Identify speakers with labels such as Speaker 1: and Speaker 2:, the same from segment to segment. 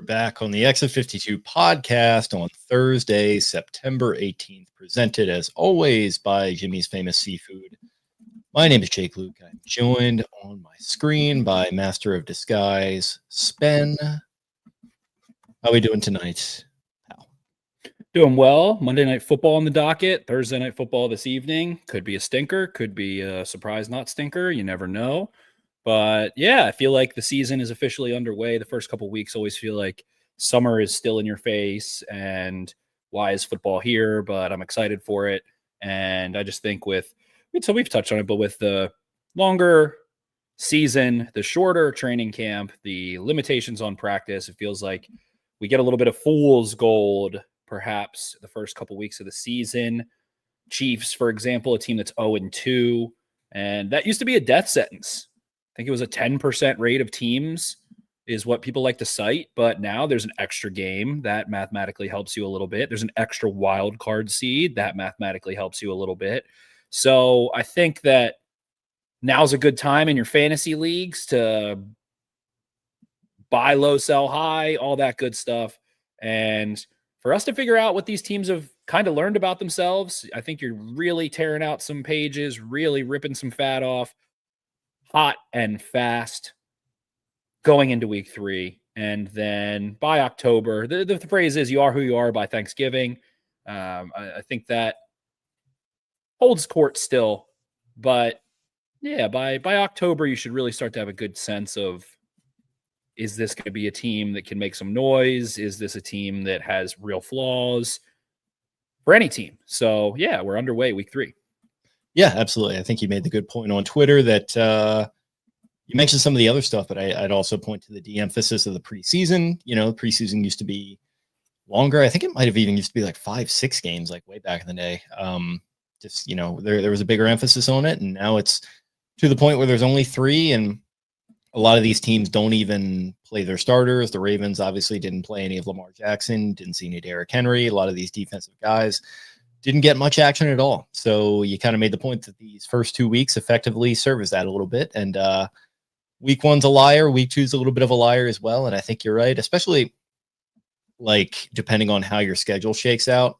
Speaker 1: We're back on the Exit 52 podcast on Thursday, September 18th, presented as always by Jimmy's Famous Seafood. My name is Jake Luke. I'm joined on my screen by Master of Disguise, Spen. How are we doing tonight, pal?
Speaker 2: Doing well. Monday Night Football on the docket. Thursday Night Football this evening. Could be a stinker. Could be a surprise not stinker. You never know. But yeah, I feel like the season is officially underway. The first couple of weeks always feel like summer is still in your face and why is football here? But I'm excited for it. And I just think so we've touched on it, but with the longer season, the shorter training camp, the limitations on practice, it feels like we get a little bit of fool's gold, perhaps the first couple of weeks of the season. Chiefs, for example, a team that's 0-2, and that used to be a death sentence. I think it was a 10% rate of teams is what people like to cite, but now there's an extra game that mathematically helps you a little bit. There's an extra wild card seed that mathematically helps you a little bit. So I think that now's a good time in your fantasy leagues to buy low, sell high, all that good stuff. And for us to figure out what these teams have kind of learned about themselves, I think you're really tearing out some pages, really ripping some fat off, hot and fast going into week 3. And then by October, the phrase is you are who you are by Thanksgiving. I think that holds court still. But yeah, by October, you should really start to have a good sense of, is this going to be a team that can make some noise? Is this a team that has real flaws for any team? So yeah, we're underway week 3.
Speaker 1: Yeah, absolutely. I think you made the good point on Twitter that you mentioned some of the other stuff, but I'd also point to the de-emphasis of the preseason. You know, preseason used to be longer. I think it might have even used to be like 5-6 games, like way back in the day. Just, you know, there was a bigger emphasis on it, and now it's to the point where there's only 3, and a lot of these teams don't even play their starters. The Ravens obviously didn't play any of Lamar Jackson, didn't see any Derrick Henry. A lot of these defensive guys didn't get much action at all. So you kind of made the point that these first 2 weeks effectively serve as that a little bit. And week 1's a liar. Week 2's a little bit of a liar as well. And I think you're right, especially like depending on how your schedule shakes out.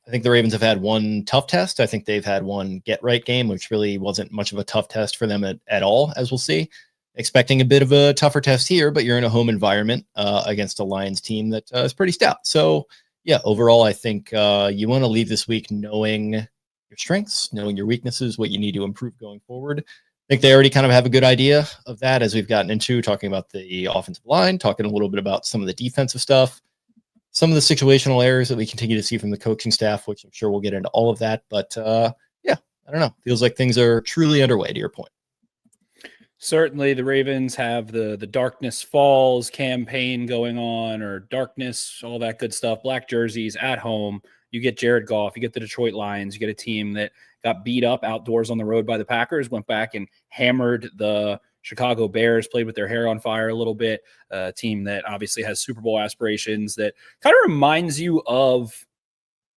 Speaker 1: I think the Ravens have had one tough test. I think they've had one get right game, which really wasn't much of a tough test for them at all, as we'll see. Expecting a bit of a tougher test here, but you're in a home environment against a Lions team that is pretty stout. So yeah, overall, I think you want to leave this week knowing your strengths, knowing your weaknesses, what you need to improve going forward. I think they already kind of have a good idea of that as we've gotten into talking about the offensive line, talking a little bit about some of the defensive stuff, some of the situational errors that we continue to see from the coaching staff, which I'm sure we'll get into all of that. But yeah, I don't know. Feels like things are truly underway, to your point.
Speaker 2: Certainly the Ravens have the Darkness Falls campaign going on, or darkness, all that good stuff. Black jerseys at home. You get Jared Goff. You get the Detroit Lions. You get a team that got beat up outdoors on the road by the Packers, went back and hammered the Chicago Bears, played with their hair on fire a little bit. A team that obviously has Super Bowl aspirations that kind of reminds you of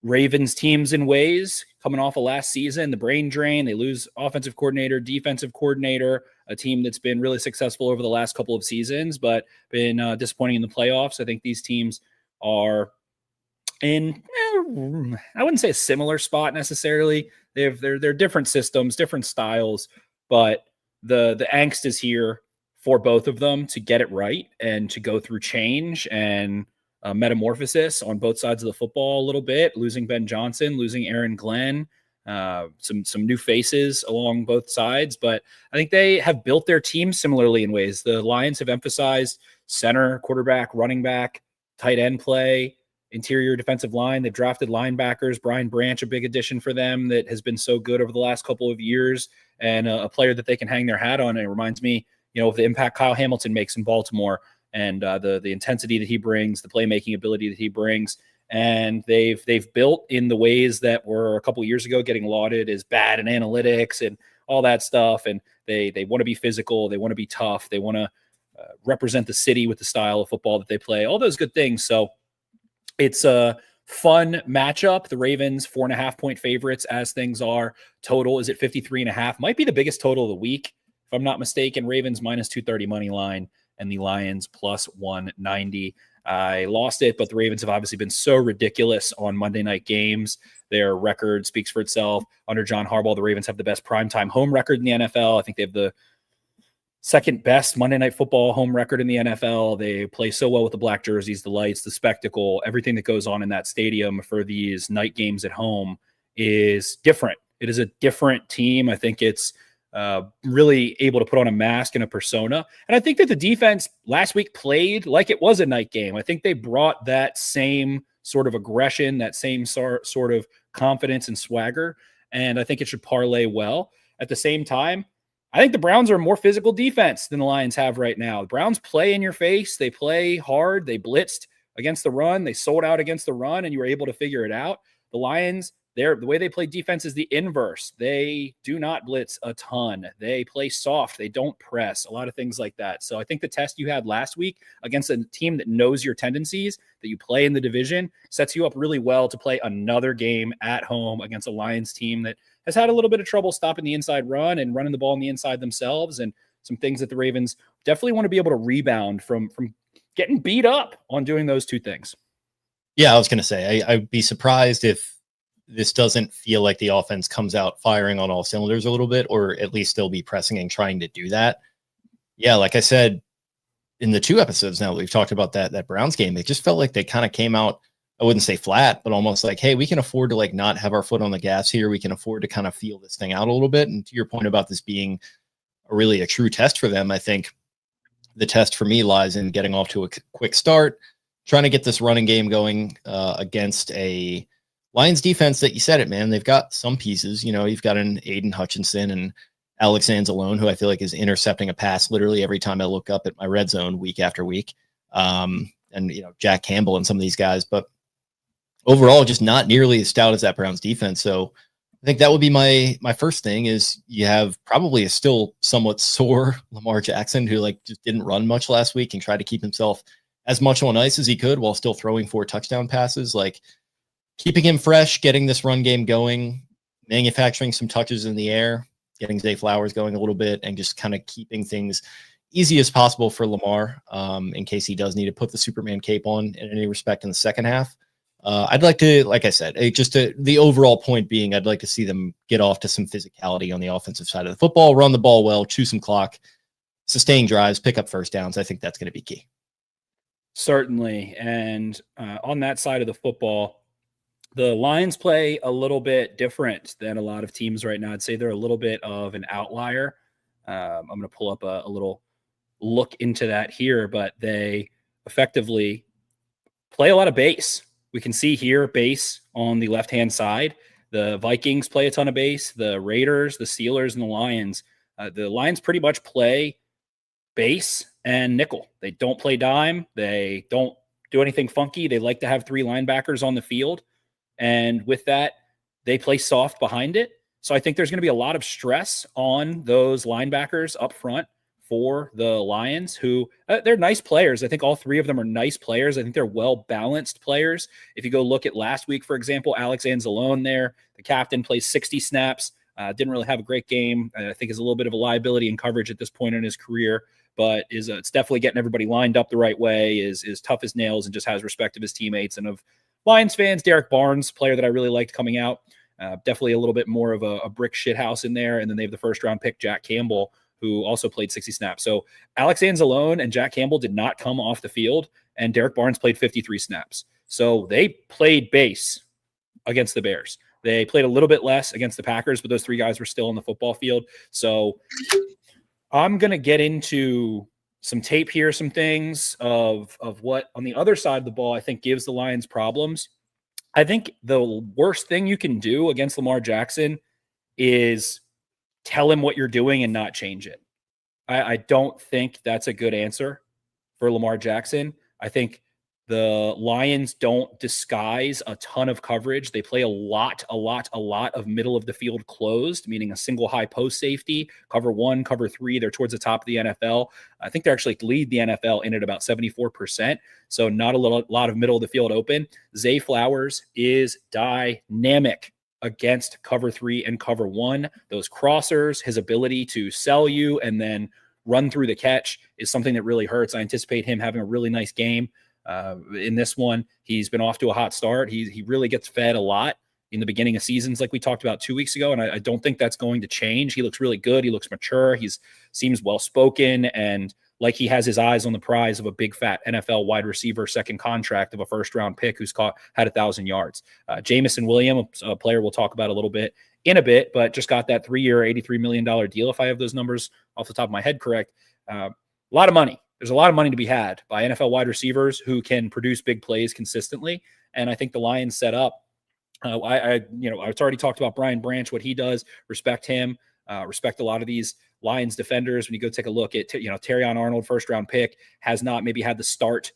Speaker 2: Ravens teams in ways coming off of last season, the brain drain. They lose offensive coordinator, defensive coordinator, a team that's been really successful over the last couple of seasons, but been disappointing in the playoffs. I think these teams are in, I wouldn't say a similar spot necessarily. They're different systems, different styles, but the angst is here for both of them to get it right and to go through change and metamorphosis on both sides of the football a little bit, losing Ben Johnson, losing Aaron Glenn, some new faces along both sides. But I think they have built their team similarly in ways. The Lions have emphasized center, quarterback, running back, tight end play, interior defensive line. They've drafted linebackers. Brian Branch, a big addition for them that has been so good over the last couple of years, and a player that they can hang their hat on. And it reminds me, of the impact Kyle Hamilton makes in Baltimore, and the intensity that he brings, the playmaking ability that he brings. And they've built in the ways that were a couple of years ago getting lauded as bad in analytics and all that stuff. And they want to be physical. They want to be tough. They want to represent the city with the style of football that they play, all those good things. So it's a fun matchup. The Ravens 4.5-point favorites as things are. Total is at 53.5. Might be the biggest total of the week, if I'm not mistaken. Ravens -230 money line, and the Lions +190. I lost it, but the Ravens have obviously been so ridiculous on Monday night games. Their record speaks for itself. Under John Harbaugh, the Ravens have the best primetime home record in the NFL. I think they have the second best Monday Night Football home record in the NFL. They play so well with the black jerseys, the lights, the spectacle, everything that goes on in that stadium for these night games at home is different. It is a different team. I think it's really able to put on a mask and a persona. And I think that the defense last week played like it was a night game. I think they brought that same sort of aggression, that same sort of confidence and swagger. And I think it should parlay well. At the same time, I think the Browns are a more physical defense than the Lions have right now. The Browns play in your face. They play hard. They blitzed against the run. They sold out against the run, and you were able to figure it out. The Lions, the way they play defense is the inverse. They do not blitz a ton. They play soft. They don't press, a lot of things like that. So I think the test you had last week against a team that knows your tendencies, that you play in the division, sets you up really well to play another game at home against a Lions team that has had a little bit of trouble stopping the inside run and running the ball on the inside themselves, and some things that the Ravens definitely want to be able to rebound from getting beat up on doing those two things.
Speaker 1: Yeah, I was going to say, I'd be surprised if this doesn't feel like the offense comes out firing on all cylinders a little bit, or at least they'll be pressing and trying to do that. Yeah, like I said, in the 2 episodes now that we've talked about that Browns game, it just felt like they kind of came out, I wouldn't say flat, but almost like, hey, we can afford to like not have our foot on the gas here. We can afford to kind of feel this thing out a little bit. And to your point about this being a true test for them, I think the test for me lies in getting off to a quick start, trying to get this running game going against a Lions defense that, you said it, man, they've got some pieces. You know, you've got an Aiden Hutchinson and Alex Anzalone, who I feel like is intercepting a pass literally every time I look up at my red zone week after week. And, you know, Jack Campbell and some of these guys, but overall, just not nearly as stout as that Browns defense. So I think that would be my first thing is you have probably a still somewhat sore Lamar Jackson, who like just didn't run much last week and tried to keep himself as much on ice as he could while still throwing 4 touchdown passes. Like keeping him fresh, getting this run game going, manufacturing some touches in the air, getting Zay Flowers going a little bit, and just kind of keeping things easy as possible for Lamar in case he does need to put the Superman cape on in any respect in the second half. I'd like to, like I said, the overall point being, I'd like to see them get off to some physicality on the offensive side of the football, run the ball well, chew some clock, sustain drives, pick up first downs. I think that's going to be key.
Speaker 2: Certainly. And on that side of the football, the Lions play a little bit different than a lot of teams right now. I'd say they're a little bit of an outlier. I'm going to pull up a little look into that here, but they effectively play a lot of base. We can see here base on the left-hand side. The Vikings play a ton of base. The Raiders, the Steelers, and the Lions. The Lions pretty much play base and nickel. They don't play dime. They don't do anything funky. They like to have 3 linebackers on the field. And with that, they play soft behind it. So I think there's going to be a lot of stress on those linebackers up front for the Lions, who they're nice players. I think all 3 of them are nice players. I think they're well-balanced players. If you go look at last week, for example, Alex Anzalone there, the captain, plays 60 snaps, didn't really have a great game. I think is a little bit of a liability in coverage at this point in his career, but it's definitely getting everybody lined up the right way, is tough as nails, and just has respect of his teammates. And of Lions fans, Derek Barnes, player that I really liked coming out, definitely a little bit more of a brick shit house in there. And then they have the first-round pick, Jack Campbell, who also played 60 snaps. So Alex Anzalone and Jack Campbell did not come off the field, and Derek Barnes played 53 snaps. So they played base against the Bears. They played a little bit less against the Packers, but those 3 guys were still on the football field. So I'm going to get into some tape here, some things of what on the other side of the ball I think gives the Lions problems. I think the worst thing you can do against Lamar Jackson is tell him what you're doing and not change it. I don't think that's a good answer for Lamar Jackson. I think the Lions don't disguise a ton of coverage. They play a lot of middle of the field closed, meaning a single high post safety, cover 1, cover 3. They're towards the top of the NFL. I think they actually lead the NFL in at about 74%. So not a lot of middle of the field open. Zay Flowers is dynamic against cover 3 and cover 1. Those crossers, his ability to sell you and then run through the catch is something that really hurts. I anticipate him having a really nice game. In this one, he's been off to a hot start. He really gets fed a lot in the beginning of seasons, like we talked about 2 weeks ago, and I don't think that's going to change. He looks really good. He looks mature. Seems well-spoken, and like he has his eyes on the prize of a big, fat NFL wide receiver second contract of a first-round pick who's had 1,000 yards. Jamison Williams, a player we'll talk about a little bit in a bit, but just got that 3-year, $83 million deal, if I have those numbers off the top of my head correct. A lot of money. There's a lot of money to be had by NFL wide receivers who can produce big plays consistently, and I think the Lions set up. I've already talked about Brian Branch, what he does. Respect him. Respect a lot of these Lions defenders. When you go take a look at, Terrion Arnold, first round pick, has not maybe had the start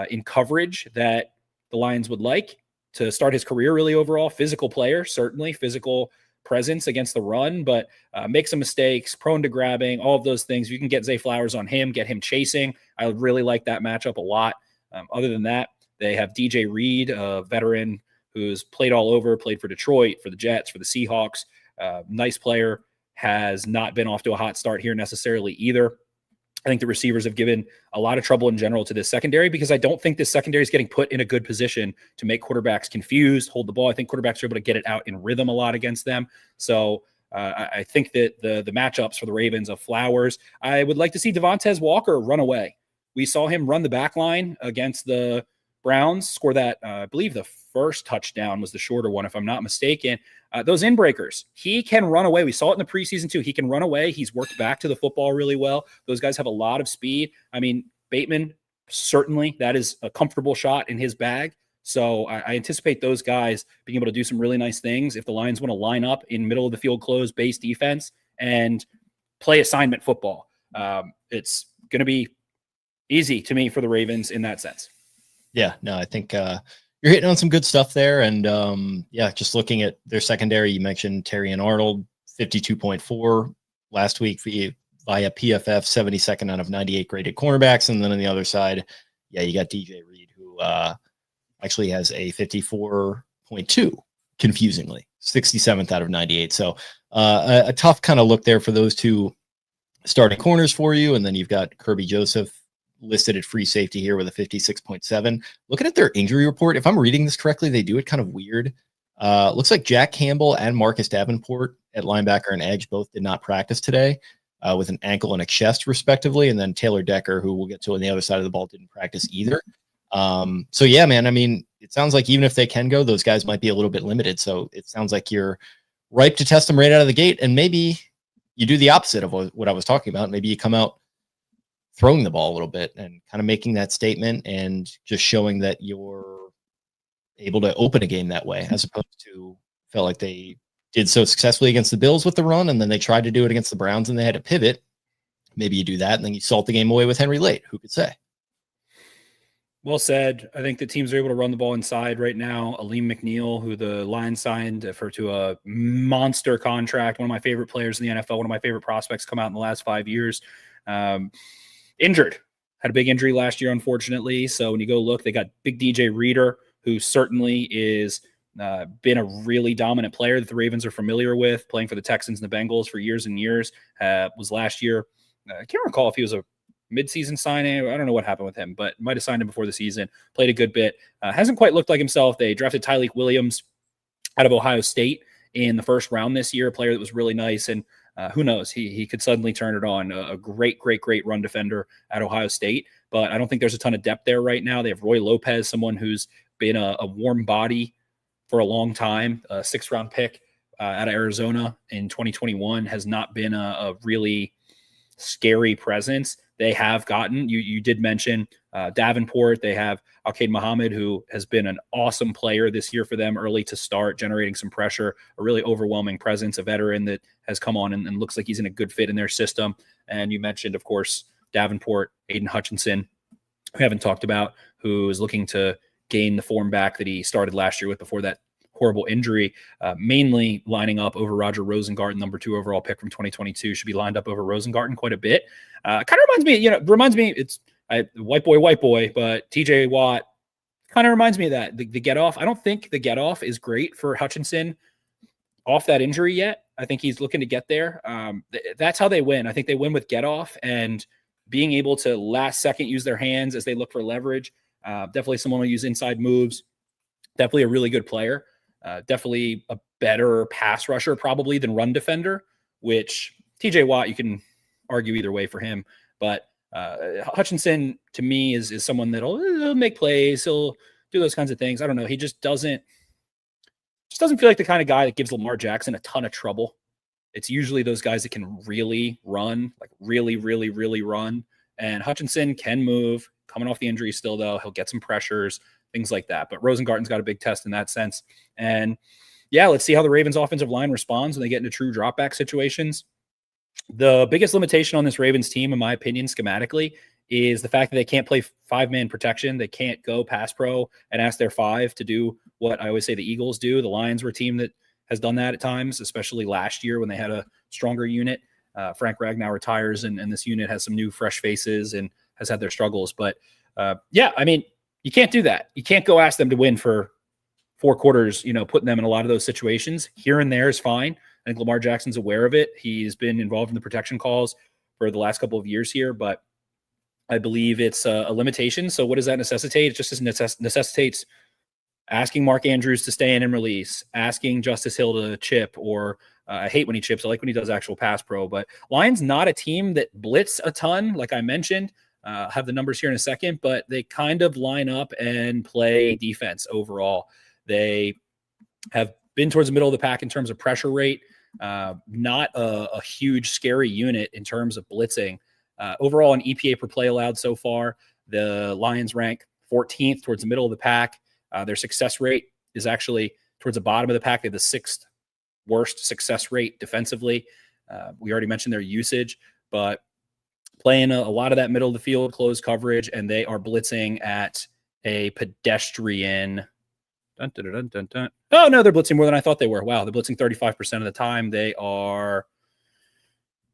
Speaker 2: in coverage that the Lions would like to start his career really overall. Physical player, certainly physical presence against the run, but make some mistakes, prone to grabbing, all of those things. You can get Zay Flowers on him, get him chasing. I really like that matchup a lot. Other than that, they have DJ Reed, a veteran who's played all over, played for Detroit, for the Jets, for the Seahawks. Nice player, has not been off to a hot start here necessarily either. I think the receivers have given a lot of trouble in general to this secondary because I don't think this secondary is getting put in a good position to make quarterbacks confused, hold the ball. I think quarterbacks are able to get it out in rhythm a lot against them. So I think that the matchups for the Ravens of Flowers, I would like to see Devontae Walker run away. We saw him run the back line against the Browns, score that, I believe the first touchdown was the shorter one, if I'm not mistaken. Those inbreakers, he can run away. We saw it in the preseason too. He can run away. He's worked back to the football really well. Those guys have a lot of speed. I mean, Bateman, certainly that is a comfortable shot in his bag. So I anticipate those guys being able to do some really nice things if the Lions want to line up in middle of the field close base defense and play assignment football. It's going to be easy to me for the Ravens in that sense.
Speaker 1: Yeah, no, I think you're hitting on some good stuff there. And just looking at their secondary, you mentioned Terrion Arnold, 52.4 last week via PFF, 72nd out of 98 graded cornerbacks. And then on the other side, you got DJ Reed, who actually has a 54.2, confusingly, 67th out of 98. So a tough kind of look there for those two starting corners for you. And then you've got Kirby Joseph listed at free safety here with a 56.7. Looking at their injury report, if I'm reading this correctly, they do it kind of weird. Looks like Jack Campbell and Marcus Davenport at linebacker and edge both did not practice today with an ankle and a chest respectively. And then Taylor Decker, who we'll get to on the other side of the ball, didn't practice either. So yeah, man, I mean, it sounds like even if they can go, those guys might be a little bit limited. So it sounds like you're ripe to test them right out of the gate. And maybe you do the opposite of what I was talking about. Maybe you come out throwing the ball a little bit and kind of making that statement and just showing that you're able to open a game that way, as opposed to felt like they did so successfully against the Bills with the run, and then they tried to do it against the Browns and they had to pivot. Maybe you do that and then you salt the game away with Henry Late. Who could say?
Speaker 2: Well said. I think the teams are able to run the ball inside right now. Aleem McNeil, who the Lions signed to a monster contract, one of my favorite players in the NFL, one of my favorite prospects come out in the last 5 years. Injured, had a big injury last year, unfortunately. So when you go look, they got big DJ Reader, who certainly is been a really dominant player that the Ravens are familiar with, playing for the Texans and the Bengals for years and years. Was last year. I can't recall if he was a midseason signing. I don't know what happened with him, but might have signed him before the season. Played a good bit. Hasn't quite looked like himself. They drafted Tyleik Williams out of Ohio State in the first round this year, a player that was really nice. And who knows? He could suddenly turn it on. A great run defender at Ohio State, but I don't think there's a ton of depth there right now. They have Roy Lopez, someone who's been a warm body for a long time, a 6th round pick out of Arizona in 2021, has not been a really scary presence. They have gotten, you did mention Davenport. They have Alkaid Muhammad, who has been an awesome player this year for them, early to start, generating some pressure, a really overwhelming presence, a veteran that has come on and looks like he's in a good fit in their system. And you mentioned, of course, Davenport, Aiden Hutchinson, who we haven't talked about, who is looking to gain the form back that he started last year with before that horrible injury, mainly lining up over Roger Rosengarten, number 2 overall pick from 2022, should be lined up over Rosengarten quite a bit. Kind of reminds me, it's white boy, but TJ Watt kind of reminds me of that. The get off. I don't think the get off is great for Hutchinson off that injury yet. I think he's looking to get there. That's how they win. I think they win with get off and being able to last second use their hands as they look for leverage. Definitely someone who use inside moves. Definitely a really good player. Definitely a better pass rusher probably than run defender, which TJ Watt, you can argue either way for him. But Hutchinson, to me, is someone he'll make plays. He'll do those kinds of things. I don't know. He just doesn't feel like the kind of guy that gives Lamar Jackson a ton of trouble. It's usually those guys that can really run, like really, really, really run. And Hutchinson can move. Coming off the injury still, though, he'll get some pressures, things like that. But Rosengarten's got a big test in that sense. And yeah, let's see how the Ravens offensive line responds when they get into true drop back situations. The biggest limitation on this Ravens team, in my opinion, schematically, is the fact that they can't play 5-man protection. They can't go pass pro and ask their 5 to do what I always say the Eagles do. The Lions were a team that has done that at times, especially last year when they had a stronger unit. Frank Ragnow retires, and this unit has some new fresh faces and has had their struggles. But yeah, I mean, you can't do that. You can't go ask them to win for 4 quarters, putting them in a lot of those situations. Here and there is fine. I think Lamar Jackson's aware of it. He's been involved in the protection calls for the last couple of years here, but I believe it's a limitation. So what does that necessitate? It just necessitates asking Mark Andrews to stay in and release, asking Justice Hill to chip, or I hate when he chips. I like when he does actual pass pro. But Lions not a team that blitz a ton, like I mentioned. Have the numbers here in a second, but they kind of line up and play defense overall. They have been towards the middle of the pack in terms of pressure rate. Not a huge, scary unit in terms of blitzing. Overall, an EPA per play allowed so far, the Lions rank 14th towards the middle of the pack. Their success rate is actually towards the bottom of the pack. They have the 6th worst success rate defensively. We already mentioned their usage, but playing a lot of that middle of the field closed coverage, and they are blitzing at a pedestrian. Dun, dun, dun, dun, dun. Oh, no, they're blitzing more than I thought they were. Wow, they're blitzing 35% of the time. They are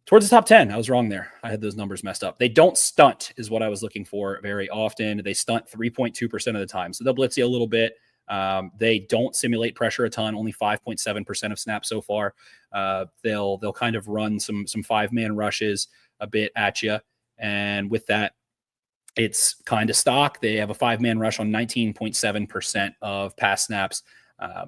Speaker 2: towards the top 10. I was wrong there. I had those numbers messed up. They don't stunt is what I was looking for very often. They stunt 3.2% of the time. So they'll blitz you a little bit. They don't simulate pressure a ton, only 5.7% of snaps so far. They'll kind of run some 5-man rushes a bit at you. And with that, it's kind of stock. They have a 5-man rush on 19.7% of pass snaps.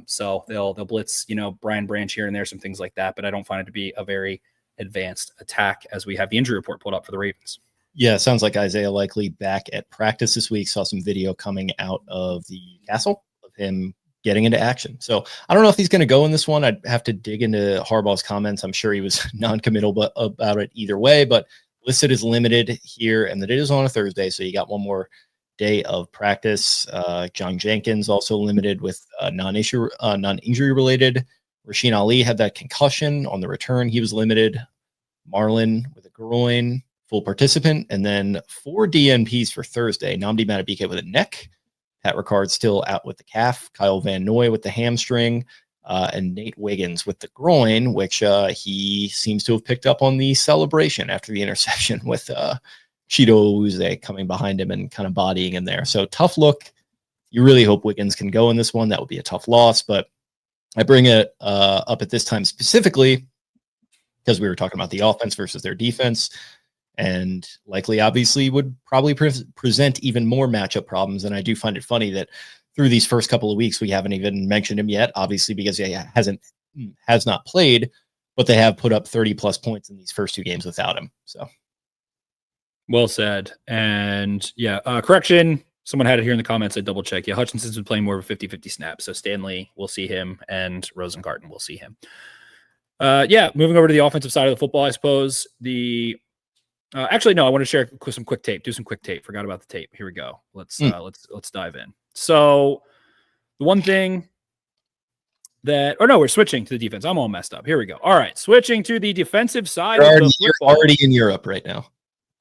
Speaker 2: So they'll blitz, Brian Branch here and there, some things like that. But I don't find it to be a very advanced attack as we have the injury report pulled up for the Ravens.
Speaker 1: Yeah, sounds like Isaiah Likely back at practice this week. Saw some video coming out of the castle of him getting into action. So I don't know if he's going to go in this one. I'd have to dig into Harbaugh's comments. I'm sure he was non-committal about it either way, but listed as limited here, and that it is on a Thursday, so you got one more day of practice. John Jenkins also limited with non-injury related. Rasheen Ali had that concussion on the return. He was limited. Marlon with a groin, full participant. And then 4 DNPs for Thursday. Nnamdi Madubuike with a neck. Pat Ricard still out with the calf. Kyle Van Noy with the hamstring. And Nate Wiggins with the groin, which he seems to have picked up on the celebration after the interception with Cheeto Uze coming behind him and kind of bodying him there. So tough look. You really hope Wiggins can go in this one. That would be a tough loss, but I bring it up at this time specifically because we were talking about the offense versus their defense, and Likely obviously would probably present even more matchup problems. And I do find it funny that through these first couple of weeks, we haven't even mentioned him yet, obviously because he has not played, but they have put up 30+ points in these first 2 games without him. So
Speaker 2: well said. And yeah, correction. Someone had it here in the comments. I double check. Yeah, Hutchinson's been playing more of a 50-50 snap. So Stanley, we'll see him, and Rosengarten, we'll see him. Yeah, moving over to the offensive side of the football, I suppose. Actually, no, I want to share some quick tape. Do some quick tape. Forgot about the tape. Here we go. Let's dive in. So the one thing we're switching to the defense. I'm all messed up. Here we go. All right, switching to the defensive side of the football.
Speaker 1: You're already in Europe right now.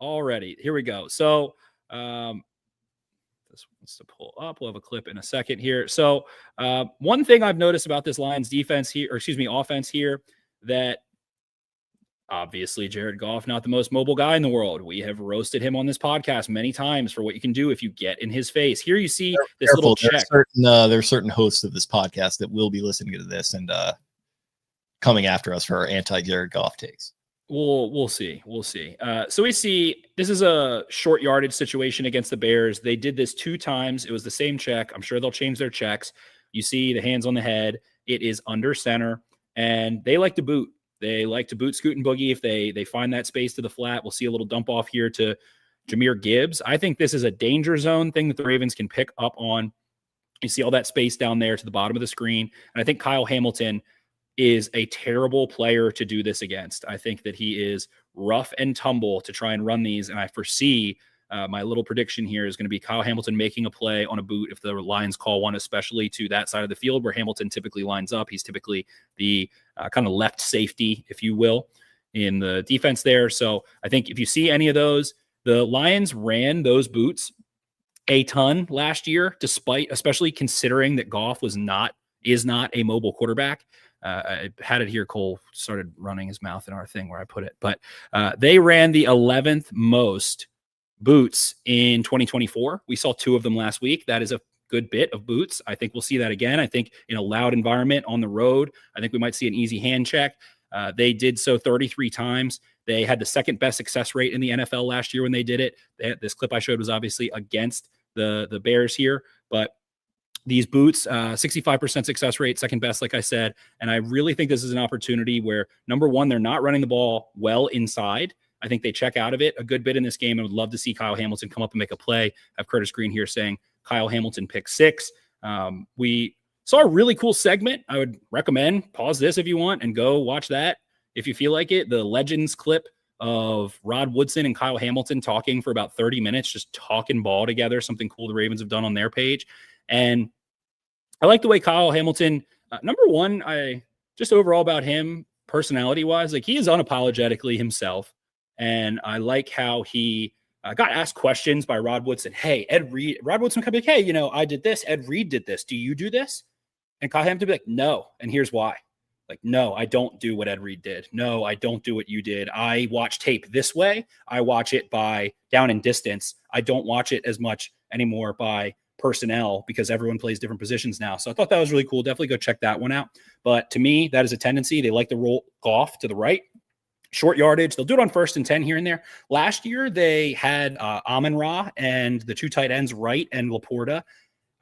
Speaker 2: Already. Here we go. So this wants to pull up. We'll have a clip in a second here. So one thing I've noticed about this Lions offense here, that obviously Jared Goff, not the most mobile guy in the world. We have roasted him on this podcast many times for what you can do if you get in his face. Here you see this little check.
Speaker 1: There are certain hosts of this podcast that will be listening to this and coming after us for our anti-Jared Goff takes.
Speaker 2: We'll see. We'll see. So we see this is a short yardage situation against the Bears. They did this 2 times. It was the same check. I'm sure they'll change their checks. You see the hands on the head. It is under center, and they like to boot. They like to boot, scoot, and boogie if they find that space to the flat. We'll see a little dump off here to Jahmyr Gibbs. I think this is a danger zone thing that the Ravens can pick up on. You see all that space down there to the bottom of the screen, and I think Kyle Hamilton is a terrible player to do this against. I think that he is rough and tumble to try and run these. And I foresee my little prediction here is going to be Kyle Hamilton making a play on a boot if the Lions call one, especially to that side of the field where Hamilton typically lines up. He's typically the kind of left safety, if you will, in the defense there. So I think if you see any of those, the Lions ran those boots a ton last year, despite, especially considering that Goff is not a mobile quarterback. I had it here. Cole started running his mouth in our thing where I put it, but they ran the 11th most boots in 2024. We saw 2 of them last week. That is a good bit of boots. I think we'll see that again. I think in a loud environment on the road, I think we might see an easy hand check. They did so 33 times. They had the second best success rate in the NFL last year when they did it. This clip I showed was obviously against the Bears here, but these boots, 65% success rate, second best, like I said. And I really think this is an opportunity where, number one, they're not running the ball well inside. I think they check out of it a good bit in this game. I would love to see Kyle Hamilton come up and make a play. I have Curtis Green here saying Kyle Hamilton pick 6. We saw a really cool segment. I would recommend pause this if you want and go watch that if you feel like it. The Legends clip of Rod Woodson and Kyle Hamilton talking for about 30 minutes, just talking ball together, something cool the Ravens have done on their page. And I like the way Kyle Hamilton, number one, I just overall about him personality wise, like he is unapologetically himself. And I like how he got asked questions by Rod Woodson. Hey, Ed Reed, Rod Woodson could be like, hey, I did this. Ed Reed did this. Do you do this? And Kyle Hamilton would be like, no. And here's why. Like, no, I don't do what Ed Reed did. No, I don't do what you did. I watch tape this way. I watch it by down and distance. I don't watch it as much anymore by personnel because everyone plays different positions now. So I thought that was really cool. Definitely go check that one out. But to me, that is a tendency. They like to roll Goff to the right, short yardage. They'll do it on 1st and 10 here and there. Last year, they had Amon-Ra and the 2 tight ends, Wright and Laporta,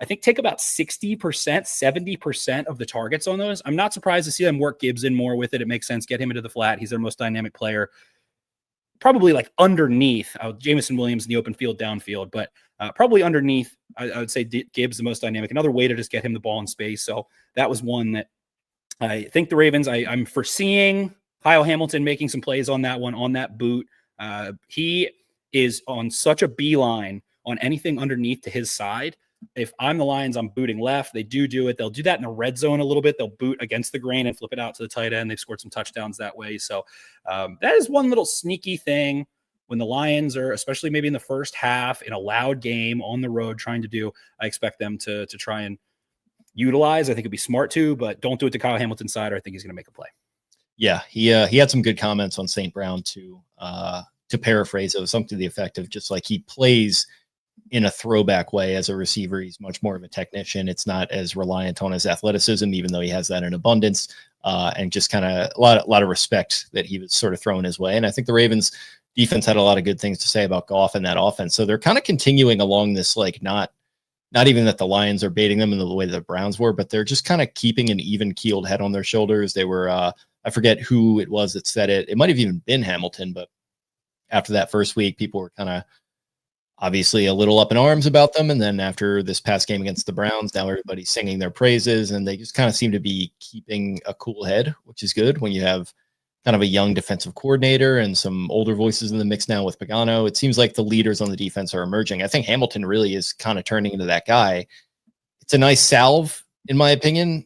Speaker 2: I think take about 60%, 70% of the targets on those. I'm not surprised to see them work Gibson more with it. It makes sense. Get him into the flat. He's their most dynamic player. Probably like underneath Jameson Williams in the open field, downfield, but probably underneath, I would say Gibbs the most dynamic. Another way to just get him the ball in space. So that was one that I think the Ravens, I'm foreseeing Kyle Hamilton making some plays on that one, on that boot. He is on such a beeline on anything underneath to his side. If I'm the Lions, I'm booting left. They do it. They'll do that in the red zone a little bit. They'll boot against the grain and flip it out to the tight end. They've scored some touchdowns that way. So that is one little sneaky thing when the Lions are, especially maybe in the first half, in a loud game on the road trying to do. I expect them to try and utilize. I think it'd be smart to, but don't do it to Kyle Hamilton's side, or I think he's going to make a play.
Speaker 1: Yeah, he had some good comments on St. Brown too. To paraphrase, it was something to the effect of just like he plays in a throwback way as a receiver. He's much more of a technician. It's not as reliant on his athleticism, even though he has that in abundance, and just kind of a lot of respect that he was sort of thrown his way. And I think the Ravens defense had a lot of good things to say about Goff and that offense. So they're kind of continuing along this, like not even that the Lions are baiting them in the way that the Browns were, but they're just kind of keeping an even keeled head on their shoulders. They were, I forget who it was that said it. It might've even been Hamilton, but after that first week, people were kind of obviously a little up in arms about them. And then after this past game against the Browns, now everybody's singing their praises, and they just kind of seem to be keeping a cool head, which is good when you have kind of a young defensive coordinator and some older voices in the mix now with Pagano. It seems like the leaders on the defense are emerging. I think Hamilton really is kind of turning into that guy. It's a nice salve, in my opinion,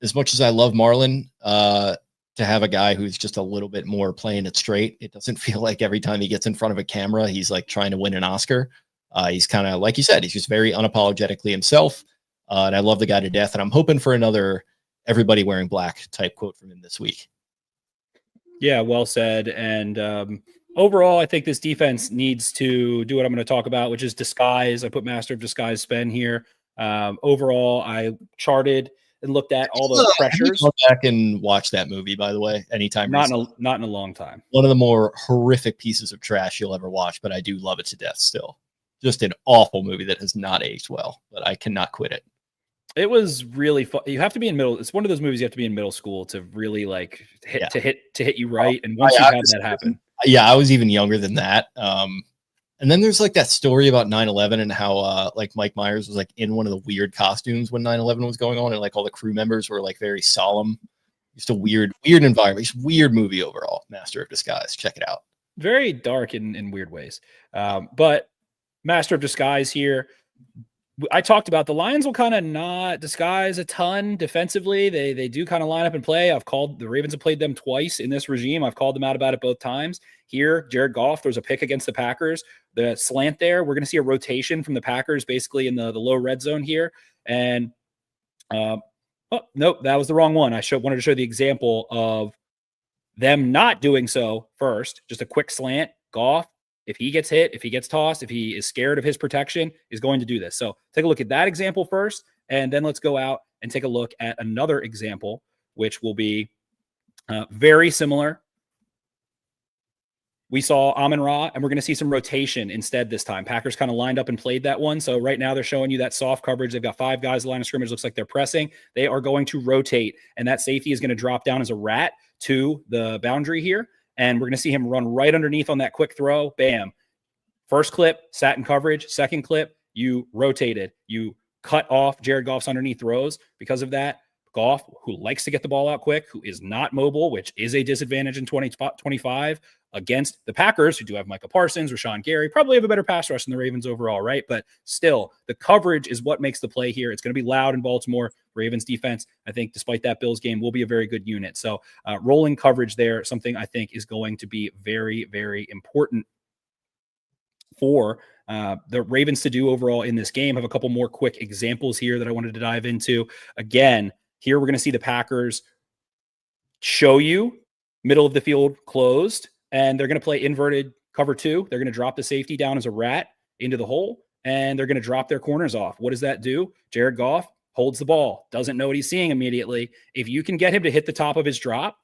Speaker 1: as much as I love Marlon, to have a guy who's just a little bit more playing it straight. It doesn't feel like every time he gets in front of a camera, he's like trying to win an Oscar. He's kind of, like you said, he's just very unapologetically himself. And I love the guy to death. And I'm hoping for another everybody wearing black type quote from him this week.
Speaker 2: Yeah, well said. And overall, I think this defense needs to do what I'm going to talk about, which is disguise. I put Master of Disguise Spen here. Overall, I charted and looked at all the pressures.
Speaker 1: Go back and watch that movie, by the way, anytime.
Speaker 2: Not in a long time.
Speaker 1: One of the more horrific pieces of trash you'll ever watch, but I do love it to death still. Just an awful movie that has not aged well, but I cannot quit it.
Speaker 2: It was really fun. You have to be in middle. It's one of those movies you have to be in middle school to really like hit you right. And once you have that happen.
Speaker 1: Yeah, I was even younger than that. And then there's like that story about 9/11 and how like Mike Myers was like in one of the weird costumes when 9/11 was going on, and like all the crew members were like very solemn. Just a weird environment. Just weird movie overall. Master of Disguise. Check it out.
Speaker 2: Very dark in weird ways. But Master of Disguise here. I talked about the Lions will kind of not disguise a ton defensively. They do kind of line up and play. The Ravens have played them twice in this regime. I've called them out about it both times. Here, Jared Goff, there's a pick against the Packers. The slant there, we're going to see a rotation from the Packers basically in the low red zone here. And, oh, nope, that was the wrong one. I wanted to show the example of them not doing so first. Just a quick slant. Goff, if he gets hit, if he gets tossed, if he is scared of his protection, is going to do this. So take a look at that example first, and then let's go out and take a look at another example, which will be very similar. We saw Amon-Ra, and we're going to see some rotation instead this time. Packers kind of lined up and played that one. So right now they're showing you that soft coverage. They've got 5 guys line of scrimmage. Looks like they're pressing. They are going to rotate, and that safety is going to drop down as a rat to the boundary here. And we're going to see him run right underneath on that quick throw. Bam. First clip, sat in coverage. Second clip, you rotated. You cut off Jared Goff's underneath throws. Because of that, Goff, who likes to get the ball out quick, who is not mobile, which is a disadvantage in 2025 against the Packers, who do have Micah Parsons, Rashawn Gary, probably have a better pass rush than the Ravens overall, right? But still, the coverage is what makes the play here. It's going to be loud in Baltimore. Ravens defense, I think, despite that Bills game, will be a very good unit. So rolling coverage there, something I think is going to be very, very important for the Ravens to do overall in this game. I have a couple more quick examples here that I wanted to dive into. Again, here we're going to see the Packers show you middle of the field closed, and they're going to play inverted cover 2. They're going to drop the safety down as a rat into the hole, and they're going to drop their corners off. What does that do? Jared Goff holds the ball, doesn't know what he's seeing immediately. If you can get him to hit the top of his drop,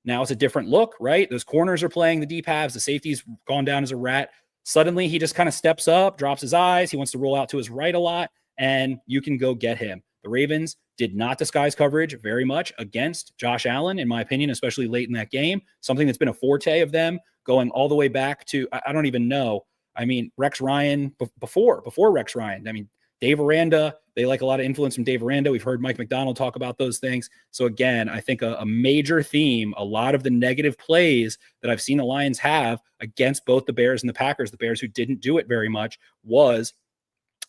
Speaker 2: now it's a different look, right? Those corners are playing the deep halves. The safety's gone down as a rat. Suddenly, he just kind of steps up, drops his eyes. He wants to roll out to his right a lot, and you can go get him. The Ravens did not disguise coverage very much against Josh Allen, in my opinion, especially late in that game. Something that's been a forte of them going all the way back to, I don't even know. I mean, Rex Ryan, before Rex Ryan. I mean, Dave Aranda, they like a lot of influence from Dave Aranda. We've heard Mike McDonald talk about those things. So again, I think a major theme, a lot of the negative plays that I've seen the Lions have against both the Bears and the Packers, the Bears who didn't do it very much, was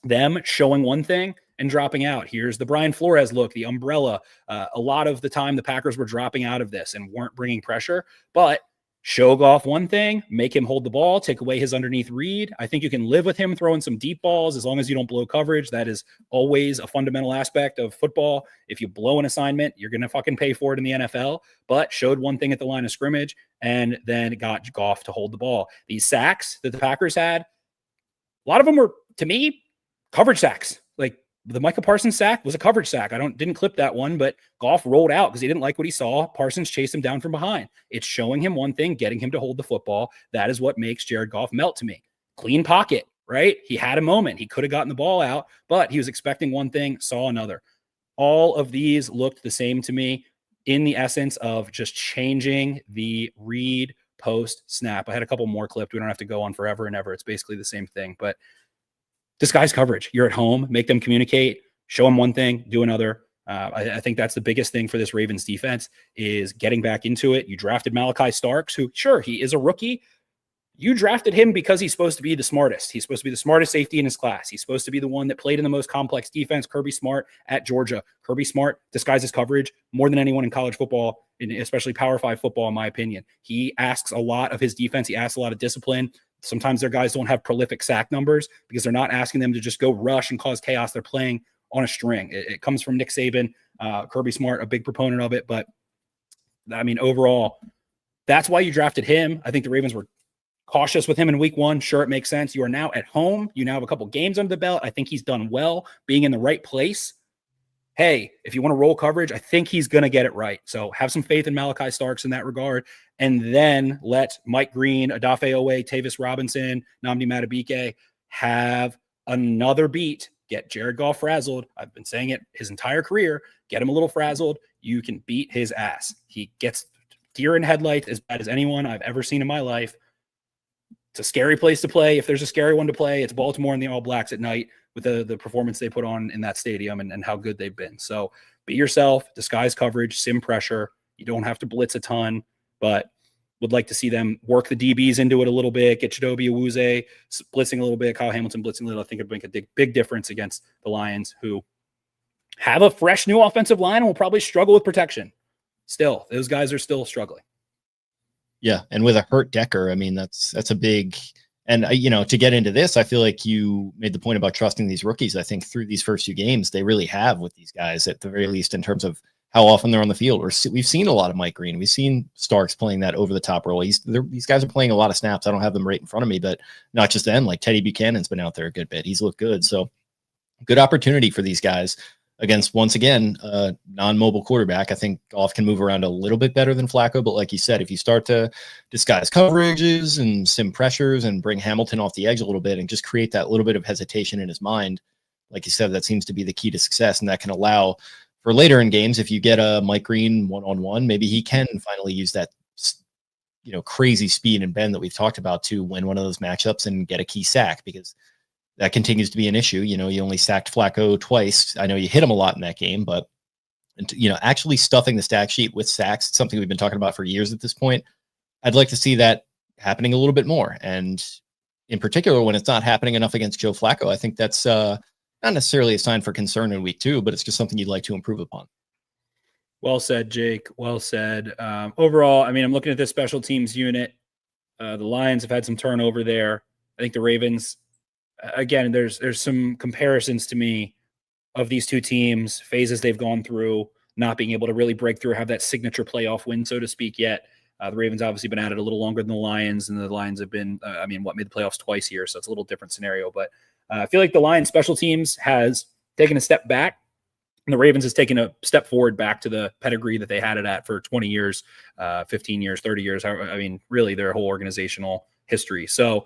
Speaker 2: them showing one thing and dropping out. Here's the Brian Flores look, the umbrella. A lot of the time the Packers were dropping out of this and weren't bringing pressure, but show Goff one thing, make him hold the ball, take away his underneath read. I think you can live with him throwing some deep balls as long as you don't blow coverage. That is always a fundamental aspect of football. If you blow an assignment, you're going to fucking pay for it in the NFL, but showed one thing at the line of scrimmage and then got Goff to hold the ball. These sacks that the Packers had, a lot of them were, to me, coverage sacks. Like the Micah Parsons sack was a coverage sack. Didn't clip that one, but Goff rolled out because he didn't like what he saw. Parsons chased him down from behind. It's showing him one thing, getting him to hold the football. That is what makes Jared Goff melt to me. Clean pocket, right? He had a moment. He could have gotten the ball out, but he was expecting one thing, saw another. All of these looked the same to me in the essence of just changing the read post snap. I had a couple more clipped. We don't have to go on forever and ever. It's basically the same thing, but disguise coverage. You're at home, make them communicate, show them one thing, do another. I think that's the biggest thing for this Ravens defense is getting back into it. You drafted Malachi Starks, who, sure, he is a rookie. You drafted him because he's supposed to be the smartest. He's supposed to be the smartest safety in his class. He's supposed to be the one that played in the most complex defense. Kirby Smart at Georgia. Kirby Smart disguises coverage more than anyone in college football, especially Power 5 football, in my opinion. He asks a lot of his defense. He asks a lot of discipline. Sometimes their guys don't have prolific sack numbers because they're not asking them to just go rush and cause chaos. They're playing on a string. It comes from Nick Saban, Kirby Smart, a big proponent of it. But, I mean, overall, that's why you drafted him. I think the Ravens were cautious with him in week 1. Sure, it makes sense. You are now at home. You now have a couple games under the belt. I think he's done well being in the right place. hey, if you want to roll coverage, I think he's going to get it right. So have some faith in Malachi Starks in that regard. And then let Mike Green, Adafe Owe, Tavis Robinson, Nnamdi Madubuike have another beat. Get Jared Goff frazzled. I've been saying it his entire career. Get him a little frazzled. You can beat his ass. He gets deer in headlights as bad as anyone I've ever seen in my life. It's a scary place to play. If there's a scary one to play, it's Baltimore and the All Blacks at night with the performance they put on in that stadium and how good they've been. So be yourself, disguise coverage, sim pressure. You don't have to blitz a ton, but would like to see them work the DBs into it a little bit, get Chidobe Awuzie blitzing a little bit, Kyle Hamilton blitzing a little. I think it'd make a big difference against the Lions, who have a fresh new offensive line and will probably struggle with protection. Still, those guys are still struggling.
Speaker 1: Yeah, and with a hurt Decker, I mean, that's a big. And to get into this, I feel like you made the point about trusting these rookies. I think through these first few games, they really have with these guys, at the very least, in terms of how often they're on the field. We've seen a lot of Mike Green. We've seen Starks playing that over the top role. These guys are playing a lot of snaps. I don't have them right in front of me, but not just then. Like Teddy Buchanan's been out there a good bit. He's looked good. So good opportunity for these guys against, once again, a non-mobile quarterback. I think Goff can move around a little bit better than Flacco, but like you said, if you start to disguise coverages and sim pressures and bring Hamilton off the edge a little bit and just create that little bit of hesitation in his mind, like you said, that seems to be the key to success, and that can allow for later in games, if you get a Mike Green one-on-one, maybe he can finally use that crazy speed and bend that we've talked about to win one of those matchups and get a key sack, because that continues to be an issue. You only sacked Flacco twice. I know you hit him a lot in that game, but actually stuffing the stat sheet with sacks, it's something we've been talking about for years at this point. I'd like to see that happening a little bit more. And in particular, when it's not happening enough against Joe Flacco, I think that's not necessarily a sign for concern in week 2, but it's just something you'd like to improve upon.
Speaker 2: Well said, Jake. Well said. Overall, I mean, I'm looking at this special teams unit. The Lions have had some turnover there. I think the Ravens, again, there's some comparisons to me of these two teams, phases they've gone through, not being able to really break through, have that signature playoff win, so to speak, yet. The Ravens obviously been at it a little longer than the Lions, and the Lions have been, made the playoffs twice here, so it's a little different scenario. But I feel like the Lions special teams has taken a step back, and the Ravens has taken a step forward back to the pedigree that they had it at for 20 years, 15 years, 30 years. I mean, really their whole organizational history. So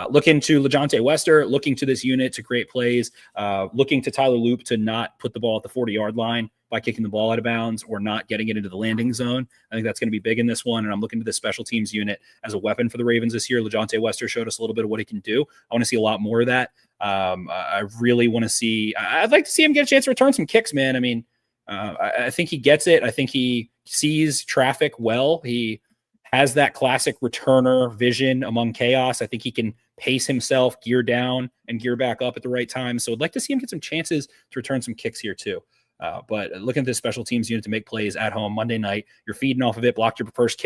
Speaker 2: looking to LeJohntay Wester, looking to this unit to create plays, looking to Tyler Loop to not put the ball at the 40-yard line by kicking the ball out of bounds or not getting it into the landing zone. I think that's going to be big in this one. And I'm looking to the special teams unit as a weapon for the Ravens this year. LeJohntay Wester showed us a little bit of what he can do. I want to see a lot more of that. I really want to see, I'd like to see him get a chance to return some kicks, man. I mean, I think he gets it. I think he sees traffic well. He has that classic returner vision among chaos. I think he can pace himself, gear down, and gear back up at the right time. So I'd like to see him get some chances to return some kicks here too. But looking at this special teams unit to make plays at home Monday night, you're feeding off of it, blocked your first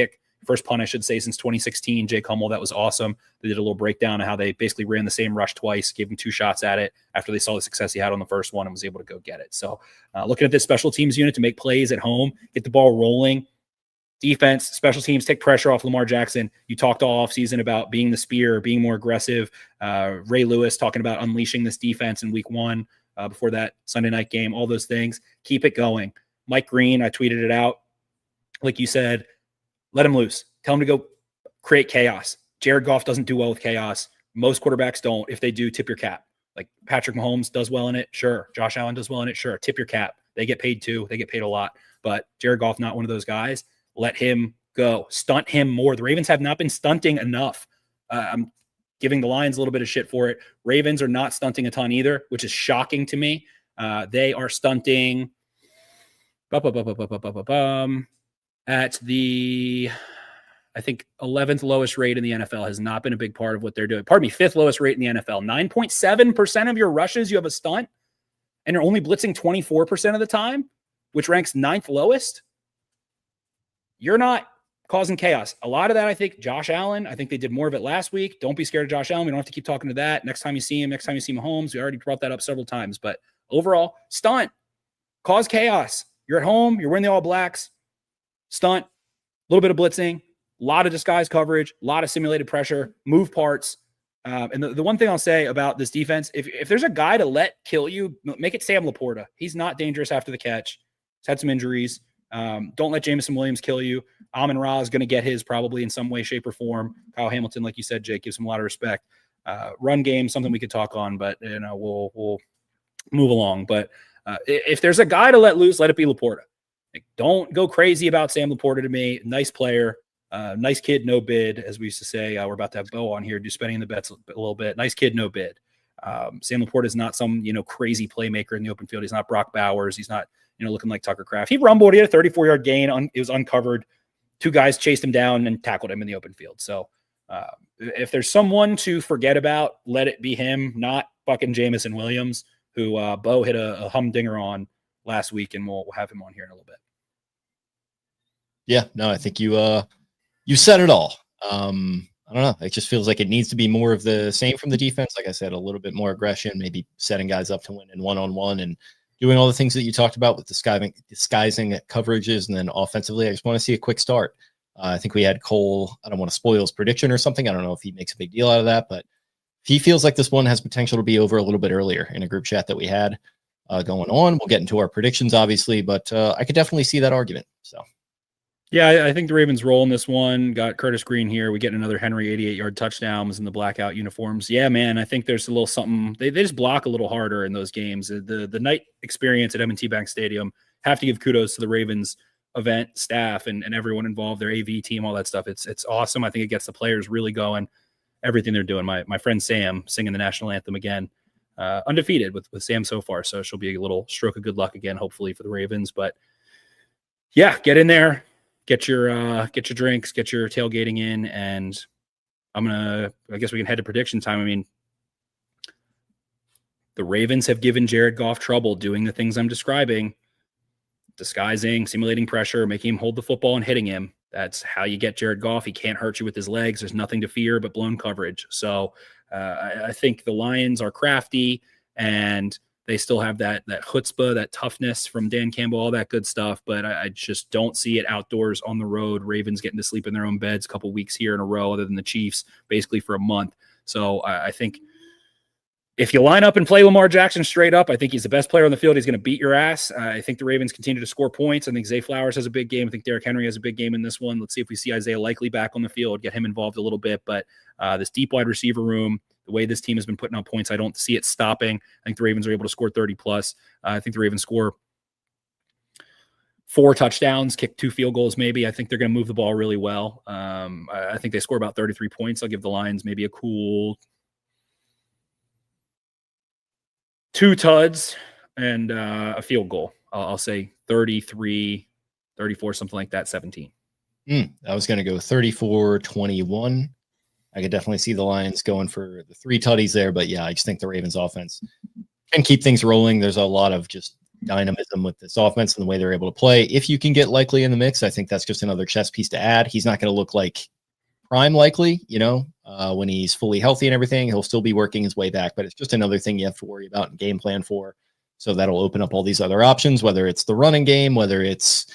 Speaker 2: punt, I should say, since 2016. Jake Hummel, that was awesome. They did a little breakdown of how they basically ran the same rush twice, gave him 2 shots at it after they saw the success he had on the first one and was able to go get it. So looking at this special teams unit to make plays at home, get the ball rolling. Defense, special teams, take pressure off Lamar Jackson. You talked all offseason about being the spear, being more aggressive. Ray Lewis talking about unleashing this defense in week 1 before that Sunday night game, all those things. Keep it going. Mike Green, I tweeted it out. Like you said, let him loose. Tell him to go create chaos. Jared Goff doesn't do well with chaos. Most quarterbacks don't. If they do, tip your cap. Like Patrick Mahomes does well in it. Sure. Josh Allen does well in it. Sure. Tip your cap. They get paid too. They get paid a lot. But Jared Goff, not one of those guys. Let him go. Stunt him more. The Ravens have not been stunting enough. I'm giving the Lions a little bit of shit for it. Ravens are not stunting a ton either, which is shocking to me. They are stunting at the, I think, 11th lowest rate in the NFL. Has not been a big part of what they're doing. Pardon me, 5th lowest rate in the NFL. 9.7% of your rushes, you have a stunt, and you're only blitzing 24% of the time, which ranks 9th lowest. You're not causing chaos. A lot of that, I think, Josh Allen. I think they did more of it last week. Don't be scared of Josh Allen. We don't have to keep talking to that. Next time you see him, next time you see Mahomes, we already brought that up several times. But overall, stunt, cause chaos. You're at home. You're winning the All Blacks. Stunt, a little bit of blitzing, a lot of disguise coverage, a lot of simulated pressure, move parts. And the one thing I'll say about this defense, if there's a guy to let kill you, make it Sam Laporta. He's not dangerous after the catch. He's had some injuries. Don't let Jameson Williams kill you. Amon-Ra is going to get his probably in some way, shape, or form. Kyle Hamilton, like you said, Jake, gives him a lot of respect. Run game, something we could talk on, but we'll move along. But if there's a guy to let loose, let it be Laporta. Like, don't go crazy about Sam Laporta to me. Nice player. Nice kid, no bid, as we used to say. We're about to have Bo on here, do spending the bets a little bit. Nice kid, no bid. Sam Laporta is not some crazy playmaker in the open field. He's not Brock Bowers. He's not looking like Tucker Kraft. He rumbled. He had a 34-yard gain. It was uncovered. Two guys chased him down and tackled him in the open field. So if there's someone to forget about, let it be him, not fucking Jameson Williams, who Bo hit a humdinger on last week, and we'll have him on here in a little bit.
Speaker 1: Yeah, no, I think you said it all. I don't know. It just feels like it needs to be more of the same from the defense. Like I said, a little bit more aggression, maybe setting guys up to win in one-on-one and doing all the things that you talked about with disguising coverages. And then offensively, I just want to see a quick start. I think we had Cole. I don't want to spoil his prediction or something. I don't know if he makes a big deal out of that, but he feels like this one has potential to be over a little bit earlier in a group chat that we had going on. We'll get into our predictions, obviously, but I could definitely see that argument. So.
Speaker 2: Yeah, I think the Ravens roll in this one. Got Curtis Green here. We get another Henry 88-yard touchdown. Was in the blackout uniforms. Yeah, man, I think there's a little something. They just block a little harder in those games. The night experience at M&T Bank Stadium, have to give kudos to the Ravens event staff and everyone involved, their AV team, all that stuff. It's awesome. I think it gets the players really going, everything they're doing. My friend Sam singing the national anthem again, undefeated with Sam so far. So she'll be a little stroke of good luck again, hopefully, for the Ravens. But yeah, get in there. Get your drinks, get your tailgating in, and I guess we can head to prediction time. I mean, the Ravens have given Jared Goff trouble doing the things I'm describing, disguising, simulating pressure, making him hold the football and hitting him. That's how you get Jared Goff. He can't hurt you with his legs. There's nothing to fear but blown coverage. So I think the Lions are crafty, and they still have that chutzpah, that toughness from Dan Campbell, all that good stuff. But I just don't see it outdoors on the road. Ravens getting to sleep in their own beds a couple weeks here in a row, other than the Chiefs, basically for a month. So I think if you line up and play Lamar Jackson straight up, I think he's the best player on the field. He's going to beat your ass. I think the Ravens continue to score points. I think Zay Flowers has a big game. I think Derrick Henry has a big game in this one. Let's see if we see Isaiah Likely back on the field, get him involved a little bit. But this deep wide receiver room, the way this team has been putting on points, I don't see it stopping. I think the Ravens are able to score 30+. I think the Ravens score 4 touchdowns, kick 2 field goals maybe. I think they're going to move the ball really well. I think they score about 33 points. I'll give the Lions maybe a cool 2 tuds and a field goal. I'll say 33, 34, something like that, 17.
Speaker 1: I was going to go 34-21. I could definitely see the Lions going for the 3 tutties there, but yeah, I just think the Ravens offense can keep things rolling. There's a lot of just dynamism with this offense and the way they're able to play. If you can get Likely in the mix, I think that's just another chess piece to add. He's not going to look like prime Likely, when he's fully healthy and everything. He'll still be working his way back, but it's just another thing you have to worry about and game plan for. So that'll open up all these other options, whether it's the running game, whether it's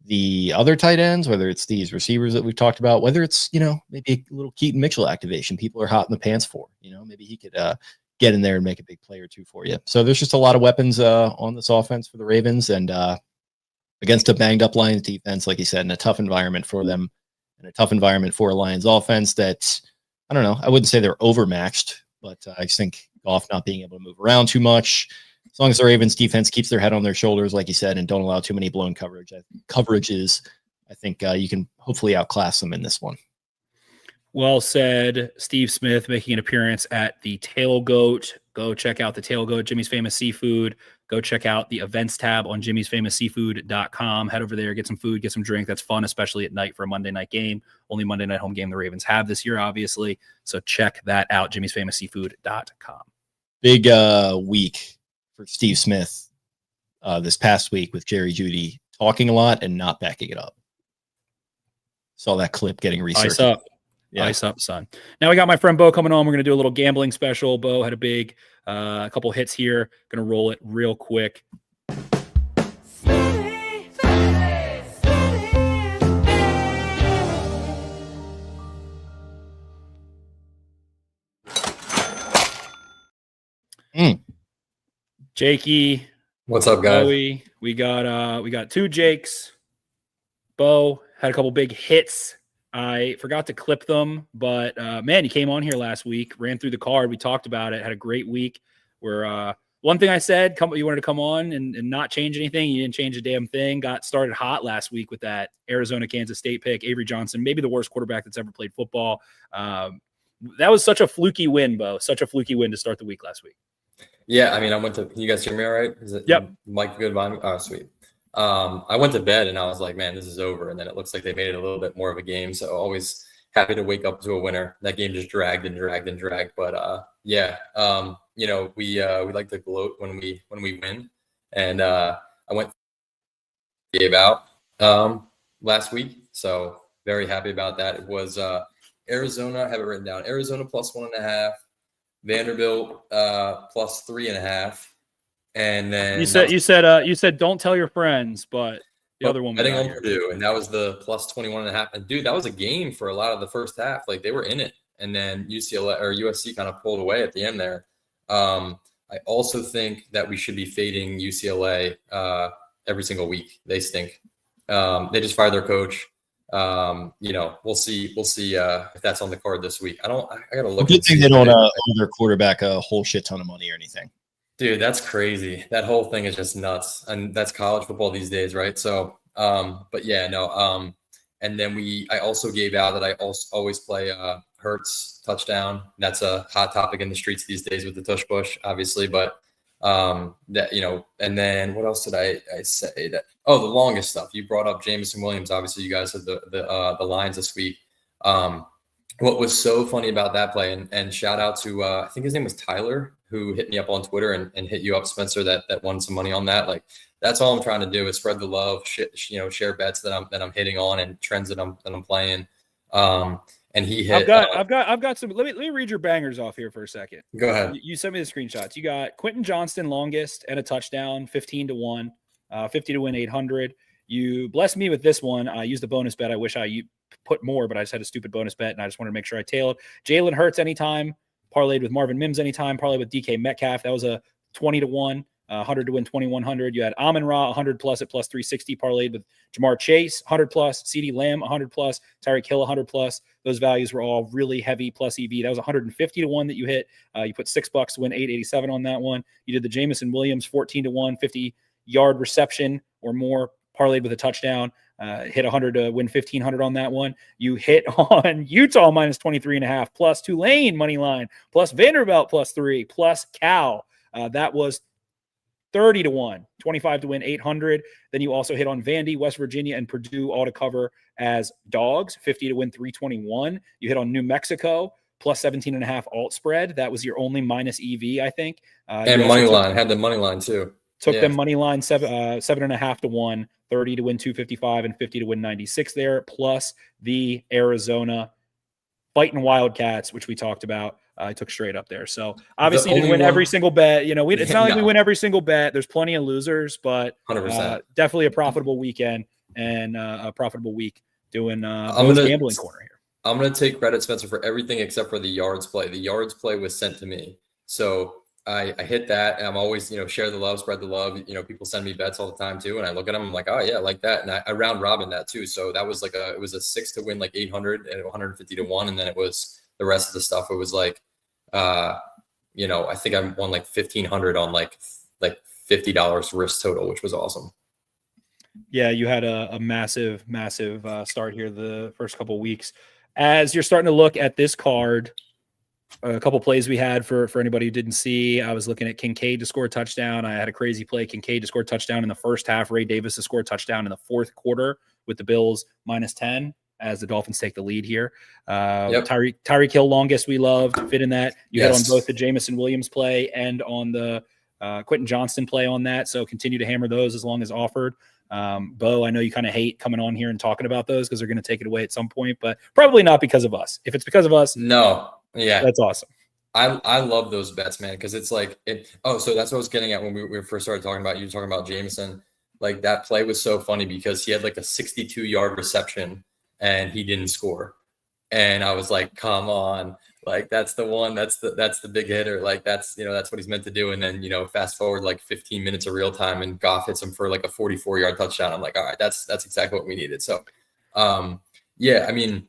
Speaker 1: the other tight ends, whether it's these receivers that we've talked about, whether it's, maybe a little Keaton Mitchell activation people are hot in the pants for, maybe he could get in there and make a big play or two for you. So there's just a lot of weapons on this offense for the Ravens, and against a banged up Lions defense, like you said, in a tough environment for them and a tough environment for a Lions offense that, I don't know, I wouldn't say they're overmatched, but I just think Goff not being able to move around too much, as long as the Ravens defense keeps their head on their shoulders, like you said, and don't allow too many blown coverages, I think you can hopefully outclass them in this one.
Speaker 2: Well said. Steve Smith making an appearance at the Tailgoat. Go check out the Tailgoat, Jimmy's Famous Seafood. Go check out the events tab on jimmysfamousseafood.com. Head over there, get some food, get some drink. That's fun, especially at night for a Monday night game. Only Monday night home game the Ravens have this year, obviously. So check that out, jimmysfamousseafood.com.
Speaker 1: Big week for Steve Smith this past week with Jerry Jeudy talking a lot and not backing it up. Saw that clip getting researched.
Speaker 2: Ice up. Yeah. Ice up, son. Now we got my friend Bo coming on. We're going to do a little gambling special. Bo had a big couple hits here. Going to roll it real quick. Jakey.
Speaker 3: What's up, guys?
Speaker 2: Bowie. We got 2 Jakes. Bo had a couple big hits. I forgot to clip them, but man, you came on here last week, ran through the card. We talked about it, had a great week. Where one thing I said, you wanted to come on and not change anything. You didn't change a damn thing. Got started hot last week with that Arizona Kansas State pick. Avery Johnson, maybe the worst quarterback that's ever played football. That was such a fluky win, Bo. Such a fluky win to start the week last week.
Speaker 3: Yeah, I mean, can you guys hear me all right? Is it
Speaker 2: Yep.
Speaker 3: Mike good volume? Oh, sweet. I went to bed and I was like, man, this is over. And then it looks like they made it a little bit more of a game. So always happy to wake up to a winner. That game just dragged and dragged and dragged. But you know, we like to gloat when we win. And I gave out last week. So very happy about that. It was Arizona, I have it written down. Arizona plus 1.5, Vanderbilt plus 3.5. And then
Speaker 2: you said don't tell your friends, but the other one
Speaker 3: betting on Purdue, and that was the plus 21.5. And dude, that was a game for a lot of the first half. Like they were in it, and then USC kind of pulled away at the end there. I also think that we should be fading UCLA every single week. They stink. They just fired their coach. You know, we'll see if that's on the card this week. I gotta look.
Speaker 1: Good thing they don't owe their quarterback a whole shit ton of money or anything.
Speaker 3: Dude, that's crazy. That whole thing is just nuts. And that's college football these days, right? So, but yeah, no. And then I also gave out that I always play Hurts touchdown. That's a hot topic in the streets these days with the tush push, obviously. But that, you know, and then what else did I say? That the longest stuff. You brought up Jameson Williams. Obviously, you guys had the lines this week. What was so funny about that play, and shout out to I think his name was Tyler, who hit me up on Twitter and hit you up, Spencer, that won some money on that. Like that's all I'm trying to do is spread the love, share bets that I'm hitting on and trends that I'm playing. And he hit.
Speaker 2: I've got some. Let me read your bangers off here for a second.
Speaker 3: Go ahead.
Speaker 2: You sent me the screenshots. You got Quentin Johnston longest and a touchdown, 15-1, 50 to win 800. You blessed me with this one. I used the bonus bet. I wish I put more, but I just had a stupid bonus bet, and I just wanted to make sure I tailed. Jalen Hurts anytime, parlayed with Marvin Mims anytime, parlayed with DK Metcalf. That was a 20-1, 100 to win 2,100. You had Amon-Ra 100 plus at plus 360, parlayed with Jamar Chase 100 plus, CeeDee Lamb 100 plus, Tyreek Hill 100 plus. Those values were all really heavy plus EV. That was 150-1 that you hit. You put $6 to win 887 on that one. You did the Jameson Williams 14-1, 50-yard reception or more, parlayed with a touchdown. Hit 100 to win 1,500 on that one. You hit on Utah minus 23.5 plus Tulane money line plus Vanderbilt plus 3 plus Cal. That was 30-1, 25 to win 800. Then you also hit on Vandy, West Virginia, and Purdue all to cover as dogs, 50 to win 321. You hit on New Mexico plus 17.5 alt spread. That was your only minus EV, I think.
Speaker 3: And money line, had the money line too.
Speaker 2: Took them money line 7.5 to 1, 30 to win 255 and 50 to win 96 there, plus the Arizona fighting Wildcats, which we talked about. I took straight up there. So obviously you didn't win every single bet. You know, it's not like we win every single bet. There's plenty of losers, but 100%. Definitely a profitable weekend and a profitable week doing gambling corner here.
Speaker 3: I'm going to take credit, Spencer, for everything except for the yards play. The yards play was sent to me. So I hit that, and I'm always, share the love, spread the love. People send me bets all the time too, and I look at them, I'm like, oh yeah, I like that, and I round robin that too. So that was it was a 6 to win like 800 and 150 to 1, and then it was the rest of the stuff. It was like, I think I won like 1,500 on like $50 risk total, which was awesome.
Speaker 2: Yeah, you had a massive start here the first couple of weeks. As you're starting to look at this card, a couple plays we had for anybody who didn't see. I was looking at Kincaid to score a touchdown. I had a crazy play. Kincaid to score a touchdown in the first half. Ray Davis to score a touchdown in the fourth quarter with the Bills minus 10 as the Dolphins take the lead here. Tyreek Hill longest we loved. Fit in that. You hit on both the Jameson Williams play and on the Quentin Johnston play on that. So continue to hammer those as long as offered. Bo, I know you kind of hate coming on here and talking about those because they're going to take it away at some point, but probably not because of us. If it's because of us,
Speaker 3: no. Yeah,
Speaker 2: that's awesome.
Speaker 3: I love those bets, man, because it's like so that's what I was getting at when we first started talking about you talking about Jameson. Like that play was so funny because he had like a 62-yard reception and he didn't score, and I was like, come on, Like that's the one. That's the big hitter. Like that's that's what he's meant to do. And then fast forward like 15 minutes of real time, and Goff hits him for like a 44-yard touchdown. I'm like, all right, that's exactly what we needed. So, yeah, I mean,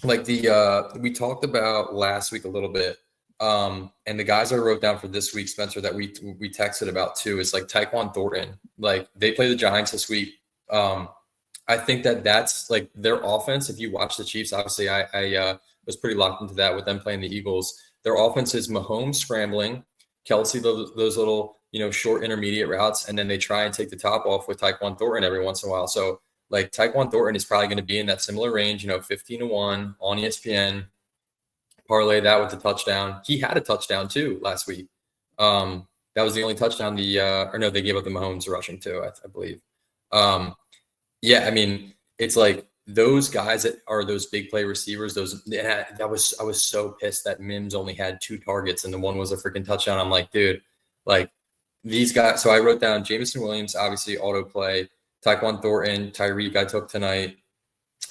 Speaker 3: like we talked about last week a little bit. And the guys I wrote down for this week, Spencer, that we texted about too, is like Tyquan Thornton. Like they play the Giants this week. I think that's like their offense. If you watch the Chiefs, obviously I was pretty locked into that with them playing the Eagles. Their offense is Mahomes scrambling, Kelsey those little short intermediate routes, and then they try and take the top off with Tyquan Thornton every once in a while. So like Tyquan Thornton is probably going to be in that similar range, 15-1 on ESPN. Parlay that with the touchdown. He had a touchdown too last week. That was the only touchdown they gave up the Mahomes rushing too, I believe. Yeah, I mean, it's like those guys that are those big play receivers, I was so pissed that Mims only had 2 targets and the one was a freaking touchdown. I'm like, dude, like these guys. So I wrote down Jameson Williams, obviously auto play, Tyquan Thornton, Tyreek I took tonight,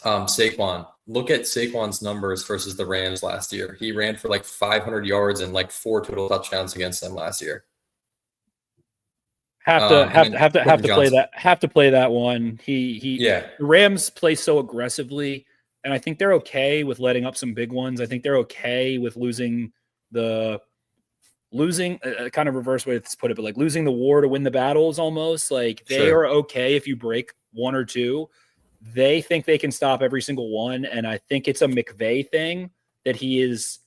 Speaker 3: Saquon. Look at Saquon's numbers versus the Rams last year. He ran for like 500 yards and like 4 total touchdowns against them last year.
Speaker 2: Have to play that one. The Rams play so aggressively, and I think they're okay with letting up some big ones. I think they're okay with losing kind of reverse way to put it, but like losing the war to win the battles almost. Like they are okay if you break 1 or 2. They think they can stop every single one, and I think it's a McVay thing that he is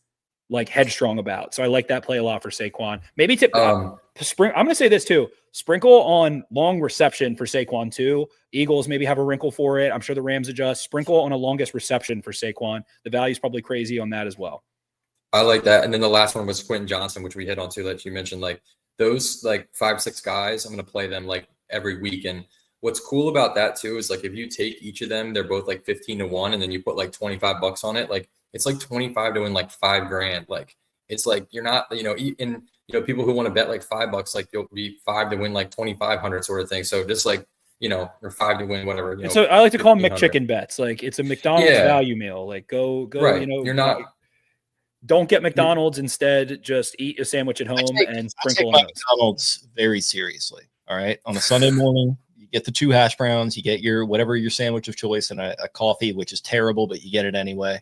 Speaker 2: like headstrong about. So I like that play a lot for Saquon. Maybe I'm going to say this too. Sprinkle on long reception for Saquon too. Eagles maybe have a wrinkle for it. I'm sure the Rams adjust. Sprinkle on a longest reception for Saquon. The value is probably crazy on that as well.
Speaker 3: I like that. And then the last one was Quentin Johnson, which we hit on too, that you mentioned. Like those like 5-6 guys, I'm going to play them like every week. And what's cool about that too is like if you take each of them, they're both like 15-1, and then you put like $25 on it. Like it's like 25 to win like $5,000. Like it's like you're not, people who want to bet like $5, like you'll be 5 to win like 2,500 sort of thing. So just like, or 5 to win whatever.
Speaker 2: So I like to call them McChicken bets. Like it's a McDonald's value meal. Like go.
Speaker 3: Right. You're not.
Speaker 2: Don't get McDonald's. Instead, just eat a sandwich at home and sprinkle on
Speaker 1: McDonald's very seriously. All right, on a Sunday morning. Get the 2 hash browns, you get your whatever your sandwich of choice, and a coffee, which is terrible, but you get it anyway.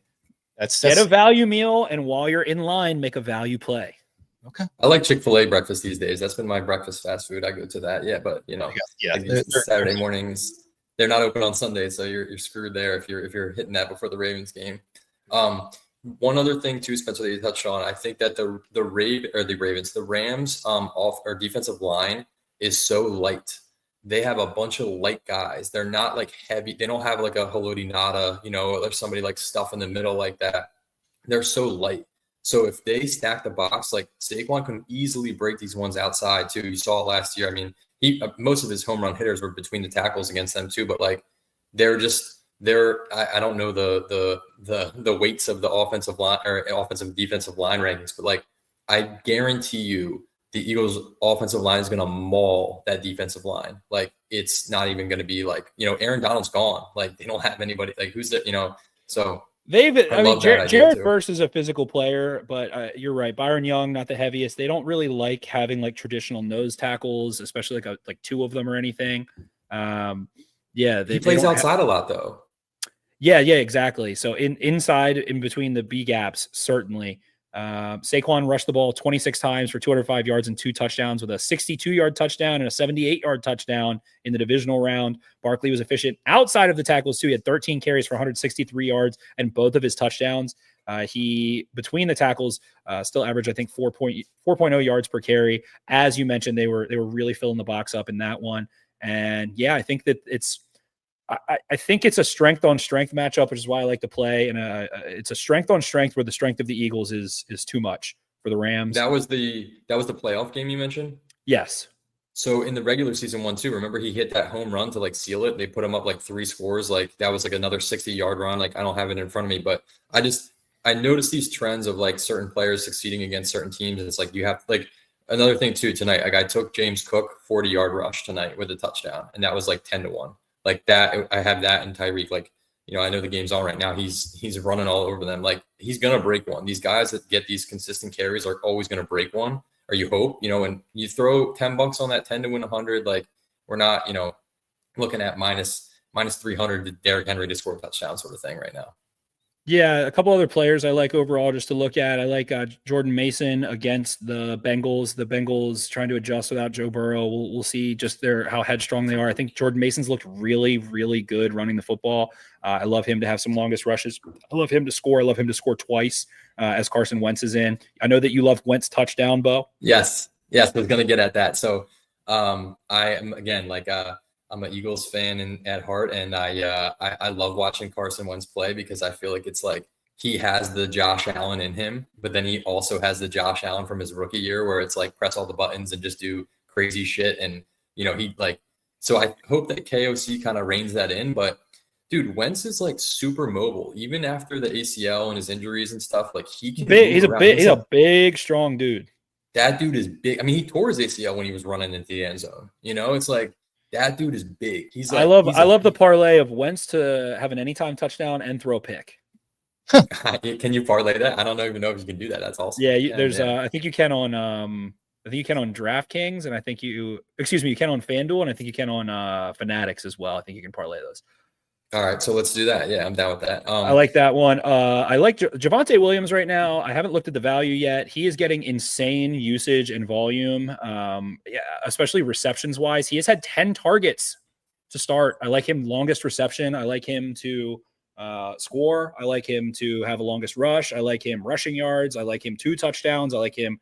Speaker 1: That's
Speaker 2: get a value meal, and while you're in line, make a value play.
Speaker 1: Okay.
Speaker 3: I like Chick-fil-A breakfast these days. That's been my breakfast fast food. I go to that. Yeah, but like Saturday mornings, they're not open on Sunday, so you're screwed there if you're hitting that before the Ravens game. One other thing too, Spencer, that you touched on, I think that the Rams off our defensive line is so light. They have a bunch of light guys. They're not like heavy. They don't have like a Haloti Ngata, or somebody like stuff in the middle like that. They're so light. So if they stack the box, like Saquon can easily break these ones outside too. You saw it last year. I mean, most of his home run hitters were between the tackles against them too. But like, I don't know the weights of the offensive line or offensive defensive line rankings, but like I guarantee you, the Eagles' offensive line is going to maul that defensive line. Like, it's not even going to be like, Aaron Donald's gone. Like, they don't have anybody. Like, who's the, so.
Speaker 2: Jared Verse is a physical player, but you're right. Byron Young, not the heaviest. They don't really like having like traditional nose tackles, especially like 2 of them or anything.
Speaker 3: He plays outside a lot though.
Speaker 2: Yeah, exactly. So inside in between the B gaps, certainly. Saquon rushed the ball 26 times for 205 yards and 2 touchdowns with a 62-yard touchdown and a 78-yard touchdown in the divisional round. Barkley was efficient outside of the tackles too. He had 13 carries for 163 yards and both of his touchdowns. He, between the tackles, still averaged, I think, 4.0 yards per carry. As you mentioned, they were really filling the box up in that one. And yeah, I think that I think it's a strength on strength matchup, which is why I like to play. And it's a strength on strength where the strength of the Eagles is too much for the Rams.
Speaker 3: That was the playoff game you mentioned?
Speaker 2: Yes.
Speaker 3: So in the regular season one too, remember he hit that home run to like seal it. They put him up like 3 scores. Like that was like another 60-yard run. Like I don't have it in front of me, but I noticed these trends of like certain players succeeding against certain teams. And it's like, you have like another thing too tonight. Like I took James Cook 40-yard rush tonight with a touchdown, and that was like 10-1. Like that, I have that in Tyreek. Like I know the game's on right now. He's running all over them. Like, he's gonna break one. These guys that get these consistent carries are always gonna break one, or you hope. When you throw $10 on that 10 to win 100, like, we're not looking at minus 300 to Derrick Henry to score a touchdown sort of thing right now.
Speaker 2: Yeah, a couple other players I like overall just to look at. I like Jordan Mason against the Bengals. The Bengals trying to adjust without Joe Burrow. We'll see just how headstrong they are. I think Jordan Mason's looked really, really good running the football. I love him to have some longest rushes. I love him to score. I love him to score twice as Carson Wentz is in. I know that you love Wentz touchdown, Bo.
Speaker 3: Yes, I was going to get at that. So I am, again, like I'm an Eagles fan at heart, and I love watching Carson Wentz play because I feel like it's like he has the Josh Allen in him, but then he also has the Josh Allen from his rookie year where it's like press all the buttons and just do crazy shit. And, so I hope that KOC kind of reins that in. But, dude, Wentz is like super mobile, even after the ACL and his injuries and stuff. Like, he can.
Speaker 2: He's a big, strong dude.
Speaker 3: That dude is big. I mean, he tore his ACL when he was running into the end zone. It's like, that dude is big. Like,
Speaker 2: I love the parlay of Wentz to have an anytime touchdown and throw a pick.
Speaker 3: Can you parlay that? I don't even know if you can do that. That's awesome.
Speaker 2: Yeah, I think you can on DraftKings, and I think you can on FanDuel, and I think you can on Fanatics as well. I think you can parlay those.
Speaker 3: All right, so let's do that. Yeah, I'm down with that.
Speaker 2: I like that one. I like Javonte Williams right now. I haven't looked at the value yet. He is getting insane usage and volume, especially receptions wise. He has had 10 targets to start. I like him longest reception. I like him to score. I like him to have a longest rush. I like him rushing yards. I like him 2 touchdowns. I like him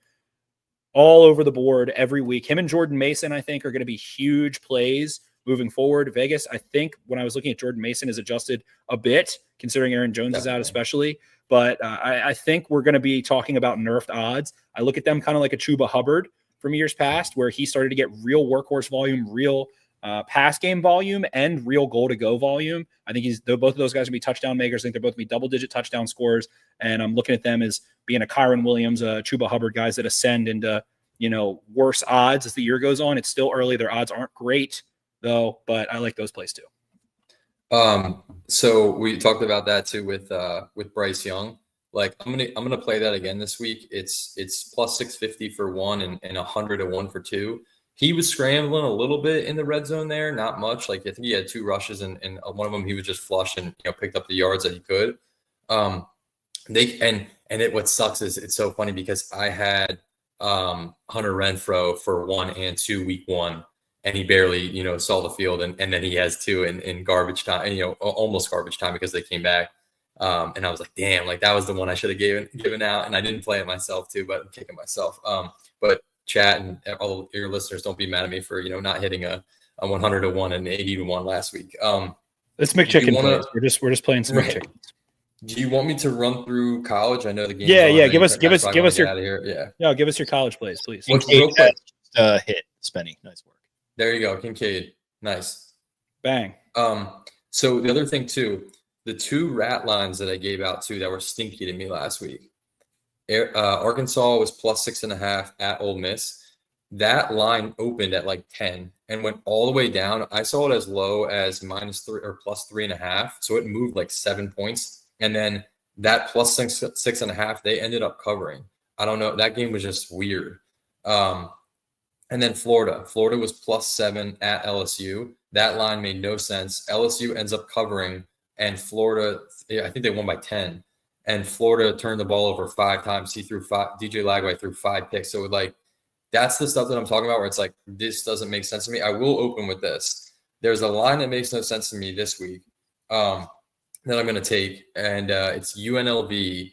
Speaker 2: all over the board every week. Him and Jordan Mason, I think, are going to be huge plays moving forward. Vegas, I think when I was looking at Jordan Mason, has adjusted a bit considering Aaron Jones is out, especially. But I think we're going to be talking about nerfed odds. I look at them kind of like a Chuba Hubbard from years past, where he started to get real workhorse volume, real pass game volume, and real goal to go volume. I think both of those guys will be touchdown makers. I think they're both going to be double-digit touchdown scorers. And I'm looking at them as being a Kyron Williams, Chuba Hubbard guys that ascend into worse odds as the year goes on. It's still early. Their odds aren't great, though, but I like those plays too.
Speaker 3: So we talked about that too with Bryce Young. Like, I'm gonna play that again this week. It's plus 650 for 1 and 100 to 1 for 2. He was scrambling a little bit in the red zone there, not much. Like, I think he had 2 rushes and one of them he was just flush and picked up the yards that he could. What sucks is it's so funny because I had Hunter Renfrow for 1 and 2 week 1. And he barely, saw the field, and then he has 2 in garbage time, almost garbage time because they came back. And I was like, damn, like that was the one I should have given out, and I didn't play it myself too, but I'm kicking myself. But chat and all your listeners, don't be mad at me for not hitting a 100 to 1 and 80 to 1 last week.
Speaker 2: Let's make chicken plays. We're just playing some chickens.
Speaker 3: Do you want me to run through college? I know the game.
Speaker 2: Yeah. Give us your
Speaker 3: out of here. Yeah.
Speaker 2: No, give us your college plays, please.
Speaker 3: Real quick.
Speaker 1: Hit Spenny. Nice work.
Speaker 3: There you go, Kincaid. Nice.
Speaker 2: Bang.
Speaker 3: So the other thing too, the 2 rat lines that I gave out too that were stinky to me last week. Arkansas was plus 6.5 at Ole Miss. That line opened at like 10 and went all the way down. I saw it as low as -3 or plus 3.5. So it moved like 7 points. And then that plus 6.5, they ended up covering. I don't know. That game was just weird. And then Florida was plus 7 at LSU. That line made no sense. LSU ends up covering, and Florida, I think they won by 10. And Florida turned the ball over 5 times. He threw 5. DJ Lagway threw 5 picks. So that's the stuff that I'm talking about where it's like, this doesn't make sense to me. I will open with this. There's a line that makes no sense to me this week that I'm going to take, and it's UNLV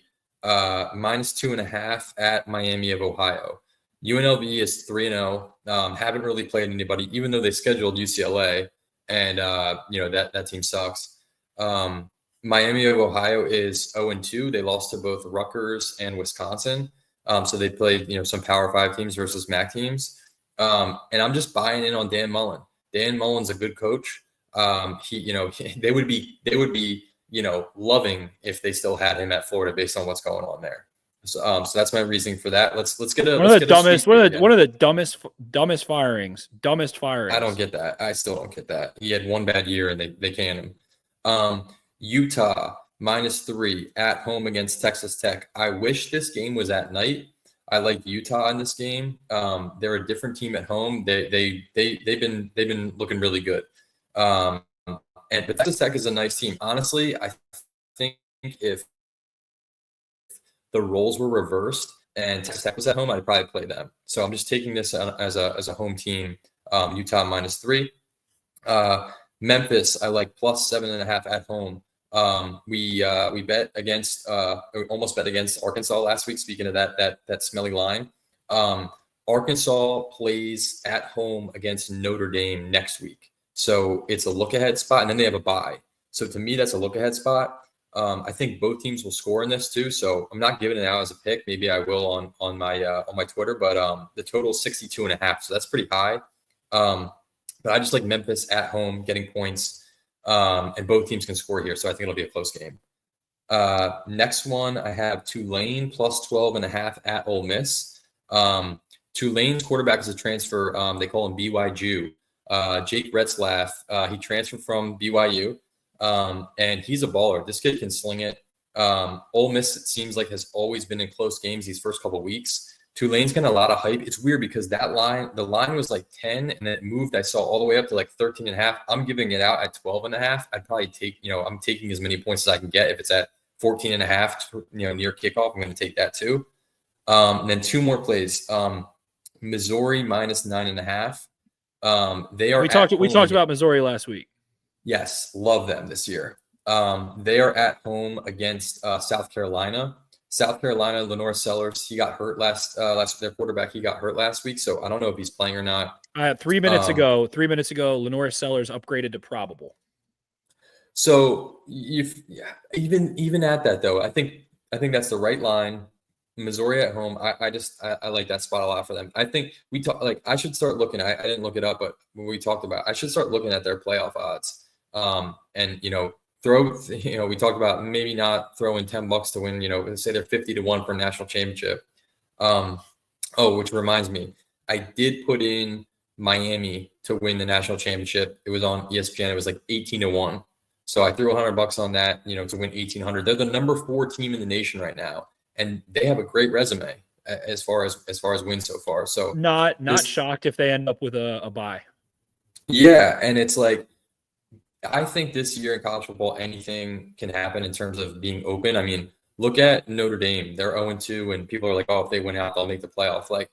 Speaker 3: minus 2.5 at Miami of Ohio. UNLV is 3-0. Haven't really played anybody, even though they scheduled UCLA, and that team sucks. Miami of Ohio is 0-2. They lost to both Rutgers and Wisconsin. So they played some Power 5 teams versus MAC teams. And I'm just buying in on Dan Mullen. Dan Mullen's a good coach. They would be loving if they still had him at Florida based on what's going on there. So that's my reasoning for that. Let's get one of
Speaker 2: the dumbest firings.
Speaker 3: I don't get that. I still don't get that. He had one bad year and they canned him. Utah -3 at home against Texas Tech. I wish this game was at night. I like Utah in this game. They're a different team at home. They've been looking really good. But Texas Tech is a nice team. Honestly, I think if the roles were reversed and Texas Tech was at home, I'd probably play them. So I'm just taking this as a home team. Utah -3. Memphis, I like +7.5 at home. We bet against almost bet against Arkansas last week. Speaking of that smelly line, Arkansas plays at home against Notre Dame next week, so it's a look ahead spot, and then they have a bye. So to me, that's a look ahead spot. I think both teams will score in this too, so I'm not giving it out as a pick. Maybe I will on my Twitter, but the total is 62.5, so that's pretty high. But I just like Memphis at home getting points, and both teams can score here, so I think it'll be a close game. Next one, I have Tulane +12.5 at Ole Miss. Tulane's quarterback is a transfer. They call him BY Jew. Jake Retzlaff. He transferred from BYU, and he's a baller. This kid can sling it. Ole Miss, it seems like, has always been in close games these first couple of weeks. Tulane's getting a lot of hype. It's weird because the line was like 10 and it moved. I saw all the way up to like 13.5. I'm giving it out at 12.5. I'd probably take, I'm taking as many points as I can get. If it's at 14.5, near kickoff, I'm going to take that too. And then two more plays. Missouri -9.5. They are.
Speaker 2: We talked about Missouri last week.
Speaker 3: Yes, love them this year. They are at home against South Carolina. South Carolina, Lenore Sellers, he got hurt last their quarterback. He got hurt last week, so I don't know if he's playing or not.
Speaker 2: 3 minutes ago, Lenore Sellers upgraded to probable.
Speaker 3: So even at that though, I think that's the right line. Missouri at home, I like that spot a lot for them. I think I should start looking. I didn't look it up, but when we talked about, I should start looking at their playoff odds. And we talked about maybe not throwing $10 to win, say they're 50-1 for a national championship. Which reminds me, I did put in Miami to win the national championship. It was on ESPN. It was like 18-1. So I threw $100 on that, to win 1,800. They're the number 4 team in the nation right now, and they have a great resume as far as wins so far. So
Speaker 2: not shocked if they end up with a bye.
Speaker 3: Yeah, and it's like, I think this year in college football, anything can happen in terms of being open. I mean, look at Notre Dame. They're 0-2, and people are like, oh, if they win out, they'll make the playoff. Like,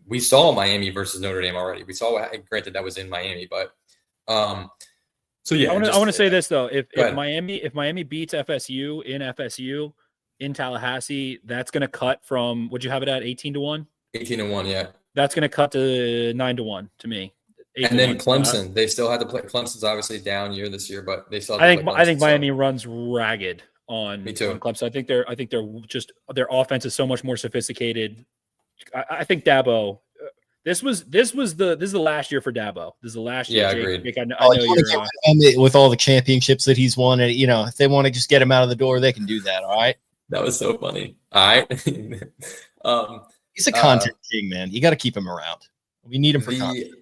Speaker 3: we saw Miami versus Notre Dame already. We saw, granted, that was in Miami, but so yeah.
Speaker 2: I want to say this though: if Miami beats FSU in Tallahassee, that's going to cut from, would you have it at 18-1?
Speaker 3: 18-1, yeah.
Speaker 2: That's going to cut to 9-1 to me.
Speaker 3: And then Clemson, they still had to play. Clemson's obviously a down year this year, but they still.
Speaker 2: I think Miami runs ragged on.
Speaker 3: Me too.
Speaker 2: On Clemson. I think they're just, their offense is so much more sophisticated. I think Dabo. This is the last year for Dabo. This is the last year.
Speaker 3: Yeah,
Speaker 2: Jake,
Speaker 3: agreed.
Speaker 2: Jake, I know you're
Speaker 1: with all the championships that he's won, and if they want to just get him out of the door, they can do that. All right.
Speaker 3: That was so funny. All right.
Speaker 1: He's a content king, man. You got to keep him around. We need him for content.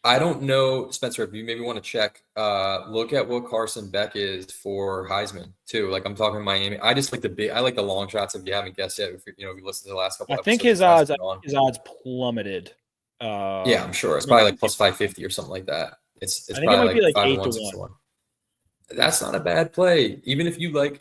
Speaker 3: I don't know, Spencer, if you maybe want to check, look at what Carson Beck is for Heisman too. Like, I'm talking Miami. I just like I like the long shots. If you haven't guessed yet, if you listened to the last couple.
Speaker 2: I think his odds plummeted.
Speaker 3: Yeah, I'm sure it's probably like plus 550 or something like that. It's
Speaker 2: I think
Speaker 3: probably
Speaker 2: it might be like
Speaker 3: 8-1. That's not a bad play. Even if you like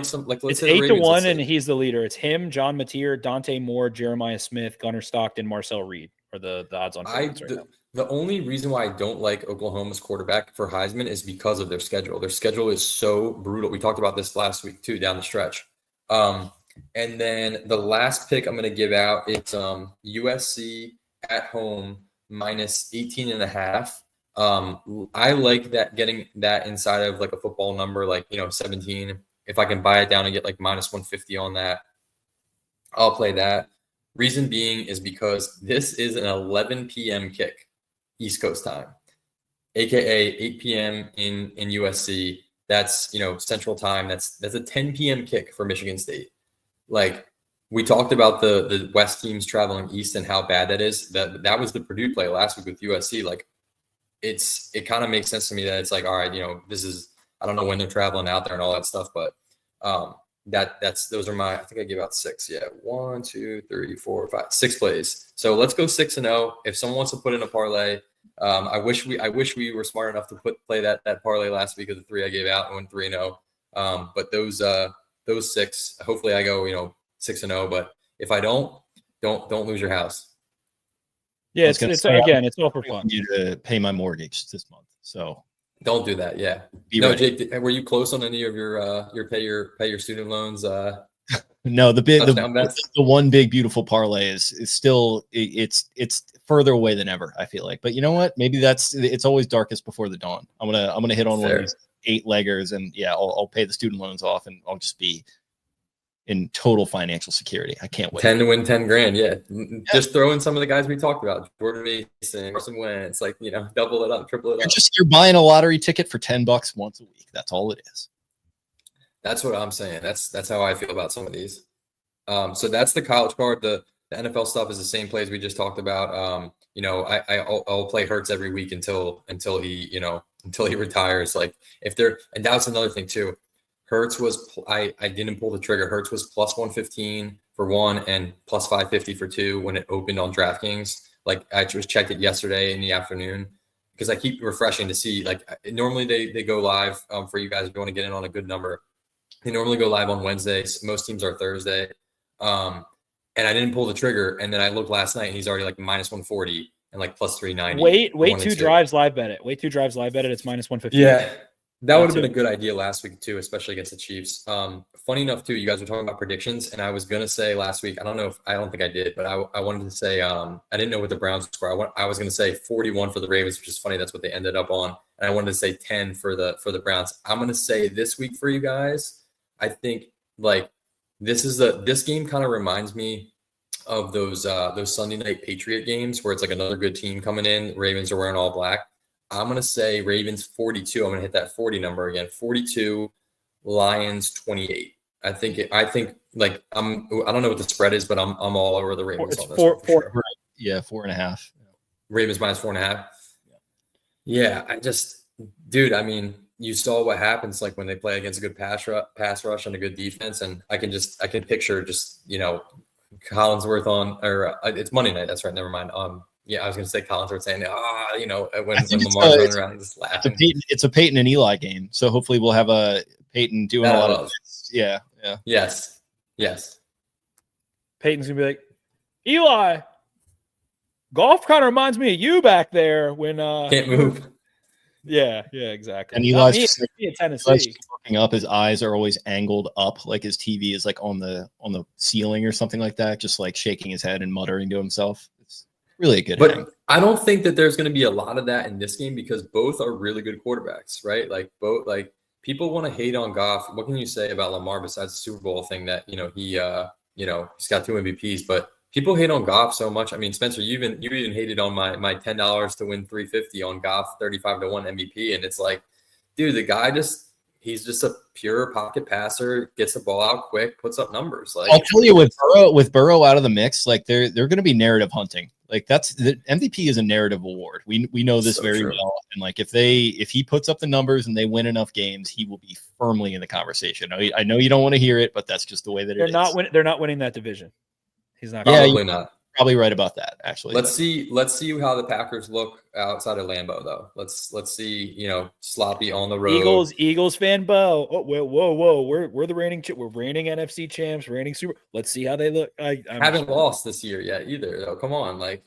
Speaker 3: some, like, let's say
Speaker 2: it's 8-1 and he's the leader. It's him, John Mateer, Dante Moore, Jeremiah Smith, Gunnar Stockton, Marcel Reed are the odds on right now.
Speaker 3: The only reason why I don't like Oklahoma's quarterback for Heisman is because of their schedule. Their schedule is so brutal. We talked about this last week too, down the stretch. And then the last pick I'm going to give out, it's USC at home -18.5. I like that, getting that inside of like a football number, like 17. If I can buy it down and get like -150 on that, I'll play that. Reason being is because this is an 11 p.m. kick, East Coast time, aka 8 p.m. in USC. That's Central time. That's a 10 p.m. kick for Michigan State. Like, we talked about the West teams traveling east and how bad that is. That was the Purdue play last week with USC. Like, it kind of makes sense to me that it's like, all right, this is I don't know when they're traveling out there and all that stuff, but those are I think I gave out 6. Yeah. 1, 2, 3, 4, 5, 6 plays. So let's go 6-0. If someone wants to put in a parlay, I wish we were smart enough to play that parlay last week of the 3 I gave out and went 3-0. But those 6, hopefully I go 6-0. But if I don't lose your house.
Speaker 2: Yeah, it's again, it's all for fun.
Speaker 1: You to pay my mortgage this month, so
Speaker 3: don't do that. Yeah. Jake, were you close on any of your pay your student loans?
Speaker 1: No, the one big beautiful parlay is still it's further away than ever, I feel like. But you know what? Maybe it's always darkest before the dawn. I'm gonna hit on one of these 8-leggers, and yeah, I'll pay the student loans off, and I'll just be in total financial security. I can't wait.
Speaker 3: 10 to win 10 grand. Yeah. Just throw in some of the guys we talked about. Jordan Mason, Carson Wentz, like, double it up, triple it up.
Speaker 1: You're buying a lottery ticket for $10 once a week. That's all it is.
Speaker 3: That's what I'm saying. That's how I feel about some of these. So that's the college card. The NFL stuff is the same plays we just talked about. I'll play Hurts every week until he retires. Like and that's another thing too. Hurts was I didn't pull the trigger. Hurts was plus 115 for 1 and plus 550 for 2 when it opened on DraftKings. Like I just checked it yesterday in the afternoon because I keep refreshing to see. Like normally they go live for you guys if you want to get in on a good number. They normally go live on Wednesdays. Most teams are Thursday. And I didn't pull the trigger. And then I looked last night and he's already like minus 140 and like plus 390.
Speaker 2: Wait 2 drives live bet it. Wait 2 drives live bet it. It's minus 150.
Speaker 3: Yeah. That would have been a good idea last week too, especially against the Chiefs. Funny enough too, you guys were talking about predictions, and I was gonna say last week, I don't think I did, but I wanted to say I didn't know what the Browns were. I was gonna say 41 for the Ravens, which is funny. That's what they ended up on, and I wanted to say 10 for the Browns. I'm gonna say this week for you guys. I think like this game kind of reminds me of those Sunday night Patriot games where it's like another good team coming in. Ravens are wearing all black. I'm going to say Ravens 42. I'm going to hit that 40 number again. 42, Lions 28. I think like I don't know what the spread is, but I'm all over the Ravens on this.
Speaker 1: Right. Yeah, 4.5.
Speaker 3: Ravens minus 4.5. Yeah, dude, I mean, you saw what happens like when they play against a good pass rush and a good defense, and I can picture Collinsworth on it's Monday night. That's right. Never mind. Yeah, I was going to say Collinsworth saying, when Lamar's running around and just laughing.
Speaker 1: It's a Peyton and Eli game, so hopefully we'll have a Peyton doing a lot of yeah.
Speaker 3: Yes.
Speaker 2: Peyton's going to be like, Eli, Goff kind of reminds me of you back there when
Speaker 3: can't move.
Speaker 2: Yeah, exactly.
Speaker 1: And Eli's just
Speaker 2: in Tennessee.
Speaker 1: Looking up, his eyes are always angled up, like his TV is like on the ceiling or something like that, just like shaking his head and muttering to himself. It's really a good
Speaker 3: But I don't think that there's going to be a lot of that in this game because both are really good quarterbacks, right? Like both, like people want to hate on Goff. What can you say about Lamar besides the Super Bowl thing that he's got 2 MVPs, but people hate on Goff so much. I mean, Spencer, you even hated on my $10 to win $350 on Goff 35-1 MVP, and it's like, dude, the guy he's just a pure pocket passer, gets the ball out quick, puts up numbers. Like
Speaker 1: I'll tell you, with Burrow out of the mix, like they're going to be narrative hunting. Like that's the MVP is a narrative award. We know this very well, and like if he puts up the numbers and they win enough games, he will be firmly in the conversation. I know you don't want to hear it, but that's just the way that
Speaker 2: they're not winning that division. He's not.
Speaker 3: Probably not.
Speaker 1: Probably right about that. Actually,
Speaker 3: let's see how the Packers look outside of Lambeau, though. Let's see. Sloppy on the road.
Speaker 2: Eagles fan, Bo. Oh, whoa! We're the reigning. We're reigning NFC champs. Reigning Super. Let's see how they look. I
Speaker 3: haven't lost this year yet either. Though. Come on, like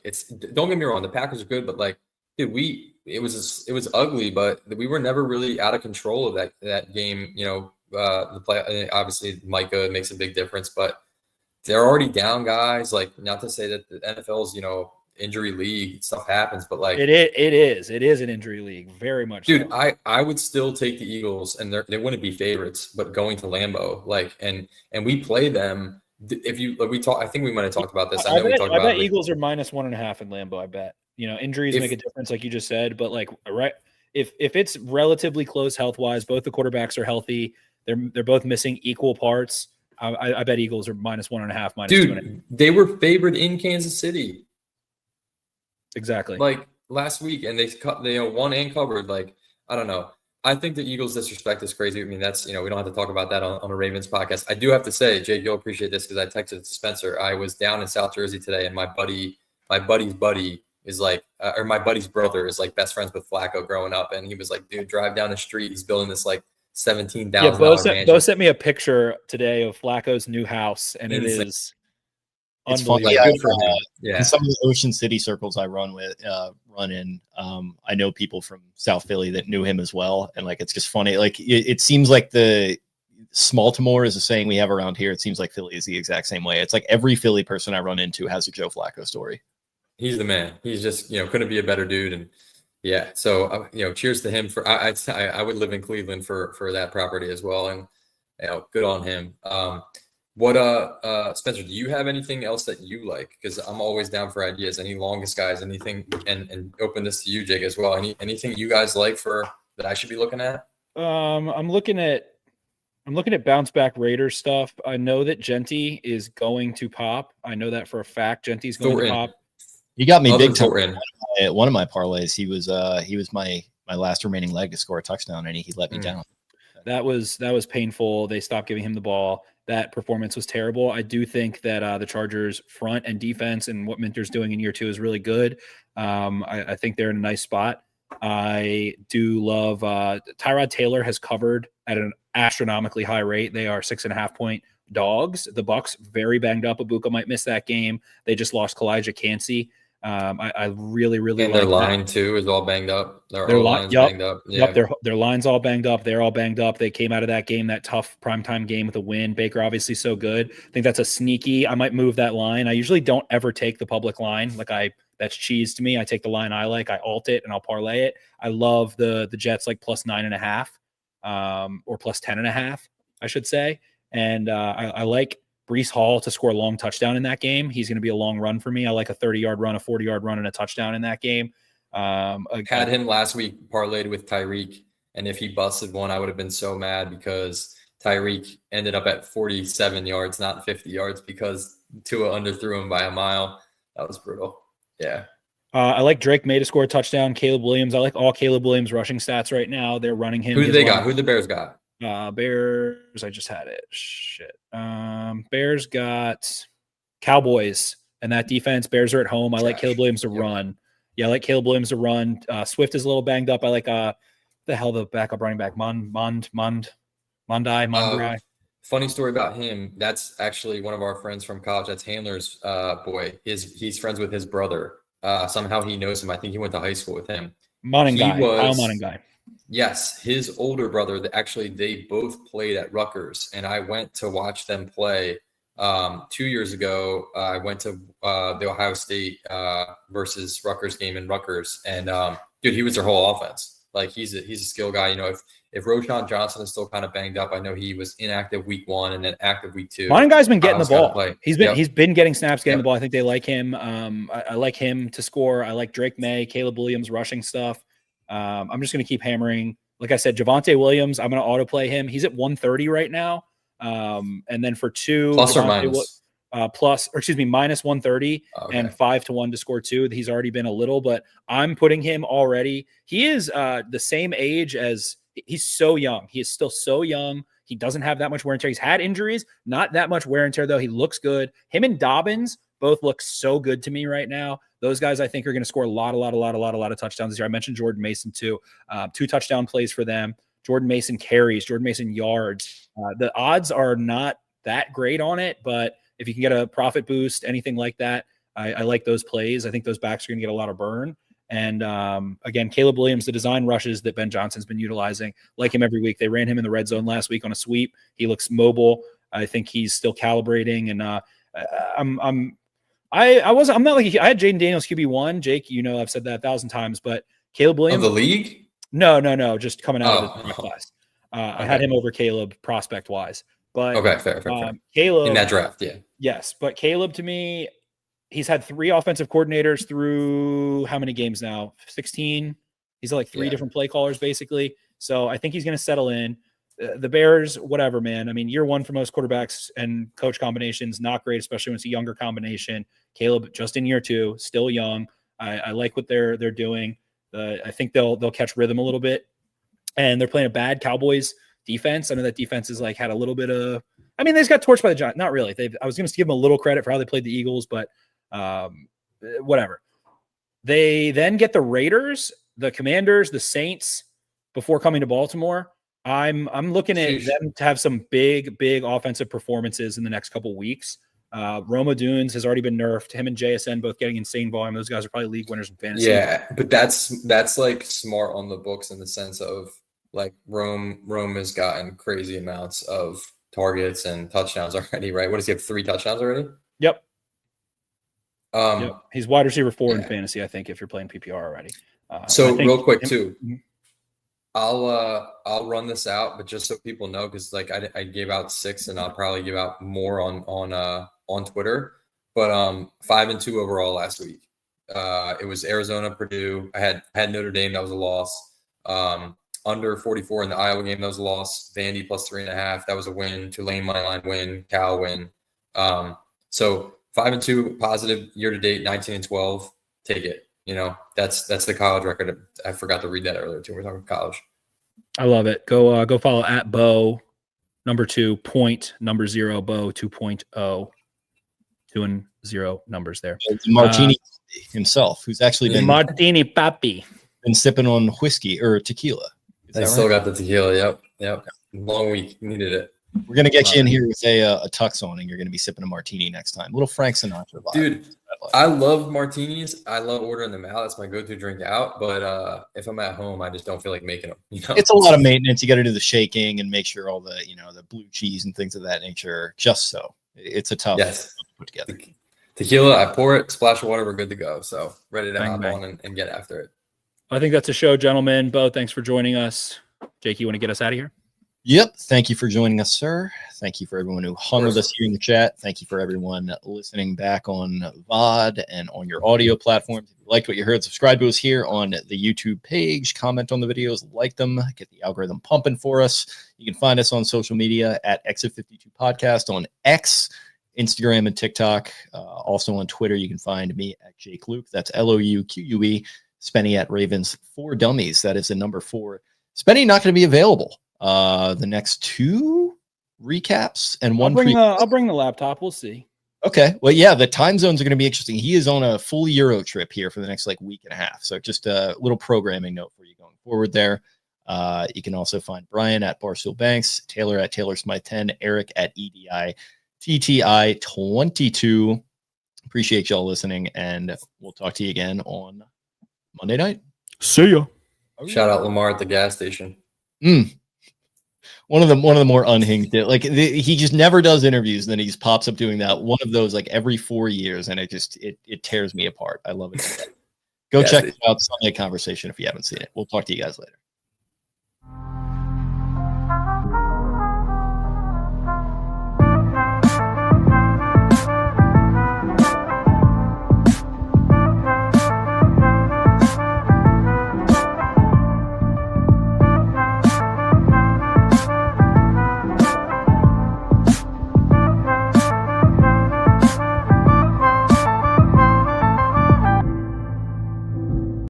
Speaker 3: don't get me wrong. The Packers are good, but like, dude, it was ugly, but we were never really out of control of that game. The play. Obviously, Micah makes a big difference, but they're already down guys. Like, not to say that the NFL's, injury league, stuff happens, but like
Speaker 2: it is an injury league, very much.
Speaker 3: Dude,
Speaker 2: so.
Speaker 3: I would still take the Eagles, and they wouldn't be favorites, but going to Lambeau, like, and we play them. If we talk, I think we might have talked about this. I bet
Speaker 2: Eagles are minus 1.5 in Lambeau. I bet injuries make a difference, like you just said, but like right, if it's relatively close health wise, both the quarterbacks are healthy. They're both missing equal parts. I bet Eagles are minus 1.5, minus 2.5.
Speaker 3: Dude, they were favored in Kansas City.
Speaker 2: Exactly.
Speaker 3: Like last week, and they won and covered. Like, I don't know. I think the Eagles disrespect is crazy. I mean, that's, we don't have to talk about that on a Ravens podcast. I do have to say, Jake, you'll appreciate this because I texted to Spencer. I was down in South Jersey today, and my buddy's buddy is like, or my buddy's brother is like best friends with Flacco growing up. And he was like, dude, drive down the street. He's building this like $17,000 mansion.
Speaker 2: Bo sent me a picture today of Flacco's new house, and
Speaker 3: Insane.
Speaker 2: it is
Speaker 1: It's funny.
Speaker 3: Like, good for him. Yeah.
Speaker 1: In some of the Ocean City circles I run in, I know people from South Philly that knew him as well, and like it's just funny. Like it seems like the Smaltimore is a saying we have around here. It seems like Philly is the exact same way. It's like every Philly person I run into has a Joe Flacco story. He's
Speaker 3: the man. He's just couldn't be a better dude, and yeah. So cheers to him for. I would live in Cleveland for that property as well, and good on him. What Spencer, do you have anything else that you like? Because I'm always down for ideas. Any longest guys, anything, and open this to you, Jake, as well. Anything you guys like that I should be looking at?
Speaker 2: I'm looking at bounce back Raiders stuff. I know that Genty is going to pop. I know that for a fact. Genty's going to pop.
Speaker 1: He got me big time at one of my parlays. He was my last remaining leg to score a touchdown, and he let me down.
Speaker 2: That was painful. They stopped giving him the ball. That performance was terrible. I do think that the Chargers front and defense and what Minter's doing in year 2 is really good. I think they're in a nice spot. I do love Tyrod Taylor has covered at an astronomically high rate. They are 6.5-point dogs. The Bucs very banged up. Ibuka might miss that game. They just lost Kalijah Cansey. I really
Speaker 3: and
Speaker 2: like
Speaker 3: their line too is all banged up. Their line's banged up.
Speaker 2: Yeah. Yep, their line's all banged up. They're all banged up. They came out of that game, that tough primetime game, with a win. Baker obviously so good. I think that's a sneaky. I might move that line. I usually don't ever take the public line. That's cheese to me. I take the line I like. I alt it and I'll parlay it. I love the Jets like plus 9.5, or plus 10.5, I should say. And I like Breece Hall to score a long touchdown in that game. He's going to be a long run for me. I like a 30-yard run, a 40-yard run, and a touchdown in that game.
Speaker 3: Had him last week parlayed with Tyreek, and if he busted one, I would have been so mad because Tyreek ended up at 47 yards, not 50 yards, because Tua underthrew him by a mile. That was brutal. Yeah.
Speaker 2: I like Drake May to score a touchdown. Caleb Williams. I like all Caleb Williams rushing stats right now. They're running him.
Speaker 3: Who do they got? Who the Bears got?
Speaker 2: Bears. I just had it. Shit. Bears got Cowboys, and that defense. Bears are at home. I like Caleb Williams to run. Yeah, I like Caleb Williams to run. Swift is a little banged up. I like the backup running back Mondai.
Speaker 3: Funny story about him. That's actually one of our friends from college. That's Handler's boy. He's friends with his brother. Somehow he knows him. I think he went to high school with him.
Speaker 2: Kyle Monangai.
Speaker 3: Yes, his older brother. They both played at Rutgers, and I went to watch them play 2 years ago. I went to the Ohio State versus Rutgers game in Rutgers, and dude, he was their whole offense. Like he's a skill guy. If Roschon Johnson is still kind of banged up, I know he was inactive week 1 and then active week 2.
Speaker 2: Mongai's been getting the ball. He's been getting snaps, getting the ball. I think they like him. I like him to score. I like Drake May, Caleb Williams rushing stuff. I'm just going to keep hammering. Like I said, Javonte Williams, I'm going to autoplay him. He's at 130 right now. And then for 2,
Speaker 3: plus or minus.
Speaker 2: Minus 130 and 5-1 to score 2. He's already been a little, but I'm putting him already. He is the same age as he's so young. He is still so young. He doesn't have that much wear and tear. He's had injuries, not that much wear and tear though. He looks good. Him and Dobbins both look so good to me right now. Those guys I think are going to score a lot of touchdowns this year. I mentioned Jordan Mason too. 2 touchdown plays for them. Jordan Mason carries, Jordan Mason yards. The odds are not that great on it, but if you can get a profit boost, anything like that, I like those plays. I think those backs are going to get a lot of burn. And again, Caleb Williams, the design rushes that Ben Johnson's been utilizing, like him every week. They ran him in the red zone last week on a sweep. He looks mobile. I think he's still calibrating. And I'm not like I had Jaden Daniels QB1. Jake, I've said that 1,000 times, but Caleb Williams
Speaker 3: of the league.
Speaker 2: No, just coming out of the class. I had him over Caleb prospect wise. But
Speaker 3: fair.
Speaker 2: Caleb
Speaker 3: in that draft, yeah.
Speaker 2: Yes, but Caleb to me, he's had 3 offensive coordinators through how many games now? 16. He's like 3 different play callers basically. So I think he's going to settle in. The Bears, whatever, man. I mean, year 1 for most quarterbacks and coach combinations, not great, especially when it's a younger combination. Caleb just in year 2, still young. I like what they're doing. I think they'll catch rhythm a little bit. and they're playing a bad Cowboys defense. I know that defense is like had a little bit of, I mean, they just got torched by the Giants. Not really. I was going to give them a little credit for how they played the Eagles, but whatever. They then get the Raiders, the Commanders, the Saints before coming to Baltimore. I'm looking at them to have some big offensive performances in the next couple weeks. Roma Dunes has already been nerfed. Him and JSN both getting insane volume. Those guys are probably league winners in fantasy.
Speaker 3: Yeah, but that's like smart on the books in the sense of like Rome has gotten crazy amounts of targets and touchdowns already, right? What does he have? 3 touchdowns already?
Speaker 2: Yep. He's wide receiver 4 in fantasy, I think, if you're playing PPR already.
Speaker 3: So real quick too, I'll run this out, but just so people know, because like I gave out 6, and I'll probably give out more on Twitter. But 5-2 overall last week. It was Arizona, Purdue. I had Notre Dame, that was a loss. Under 44 in the Iowa game, that was a loss. Vandy plus 3.5, that was a win. Tulane moneyline win. Cal win. So 5-2 positive year to date, 19-12. Take it. You know, that's the college record. I forgot to read that earlier too. We're talking college.
Speaker 2: I love it. Go follow at Bo #2 point #0 Bo 2.0. 2 and 0 numbers there.
Speaker 1: Martini himself, who's actually been
Speaker 2: Martini Papi,
Speaker 1: been sipping on whiskey or tequila.
Speaker 3: I still got the tequila. Yep. Long week, needed it.
Speaker 1: We're gonna get you in here with a tux on, and you're gonna be sipping a martini next time. Little Frank Sinatra vibe.
Speaker 3: Dude, I love martinis. I love ordering them out. That's my go-to drink out. But if I'm at home, I just don't feel like making them. You know?
Speaker 1: It's a lot of maintenance. You got to do the shaking and make sure all the the blue cheese and things of that nature. Just so it's a tough to put together.
Speaker 3: Tequila, I pour it, splash of water, we're good to go. So ready to hop on and get after it.
Speaker 2: I think that's a show, gentlemen. Bo, thanks for joining us. Jake, you want to get us out of here?
Speaker 1: Yep. Thank you for joining us, sir. Thank you for everyone who hung with us here in the chat. Thank you for everyone listening back on VOD and on your audio platforms. If you liked what you heard, subscribe to us here on the YouTube page. Comment on the videos, like them, get the algorithm pumping for us. You can find us on social media at Exit52 Podcast on X, Instagram, and TikTok. Also on Twitter, you can find me at Jake Luke. That's LOUQUE. Spenny at Ravens 4 Dummies. That is the number 4. Spenny not going to be available the next 2 recaps and one.
Speaker 2: I'll bring the laptop. We'll see.
Speaker 1: Okay. Well, yeah, the time zones are going to be interesting. He is on a full Euro trip here for the next week and a half. So just a little programming note for you going forward there. You can also find Brian at Barstool Banks, Taylor at Taylor Smythe 10, Eric at EDI TTI 22. Appreciate y'all listening, and we'll talk to you again on Monday night.
Speaker 2: See ya.
Speaker 3: Shout out Lamar at the gas station.
Speaker 1: One of the more unhinged, he just never does interviews, and then he just pops up doing that one of those every 4 years, and it tears me apart. I love it. Go check out Sunday Conversation if you haven't seen it. We'll talk to you guys later.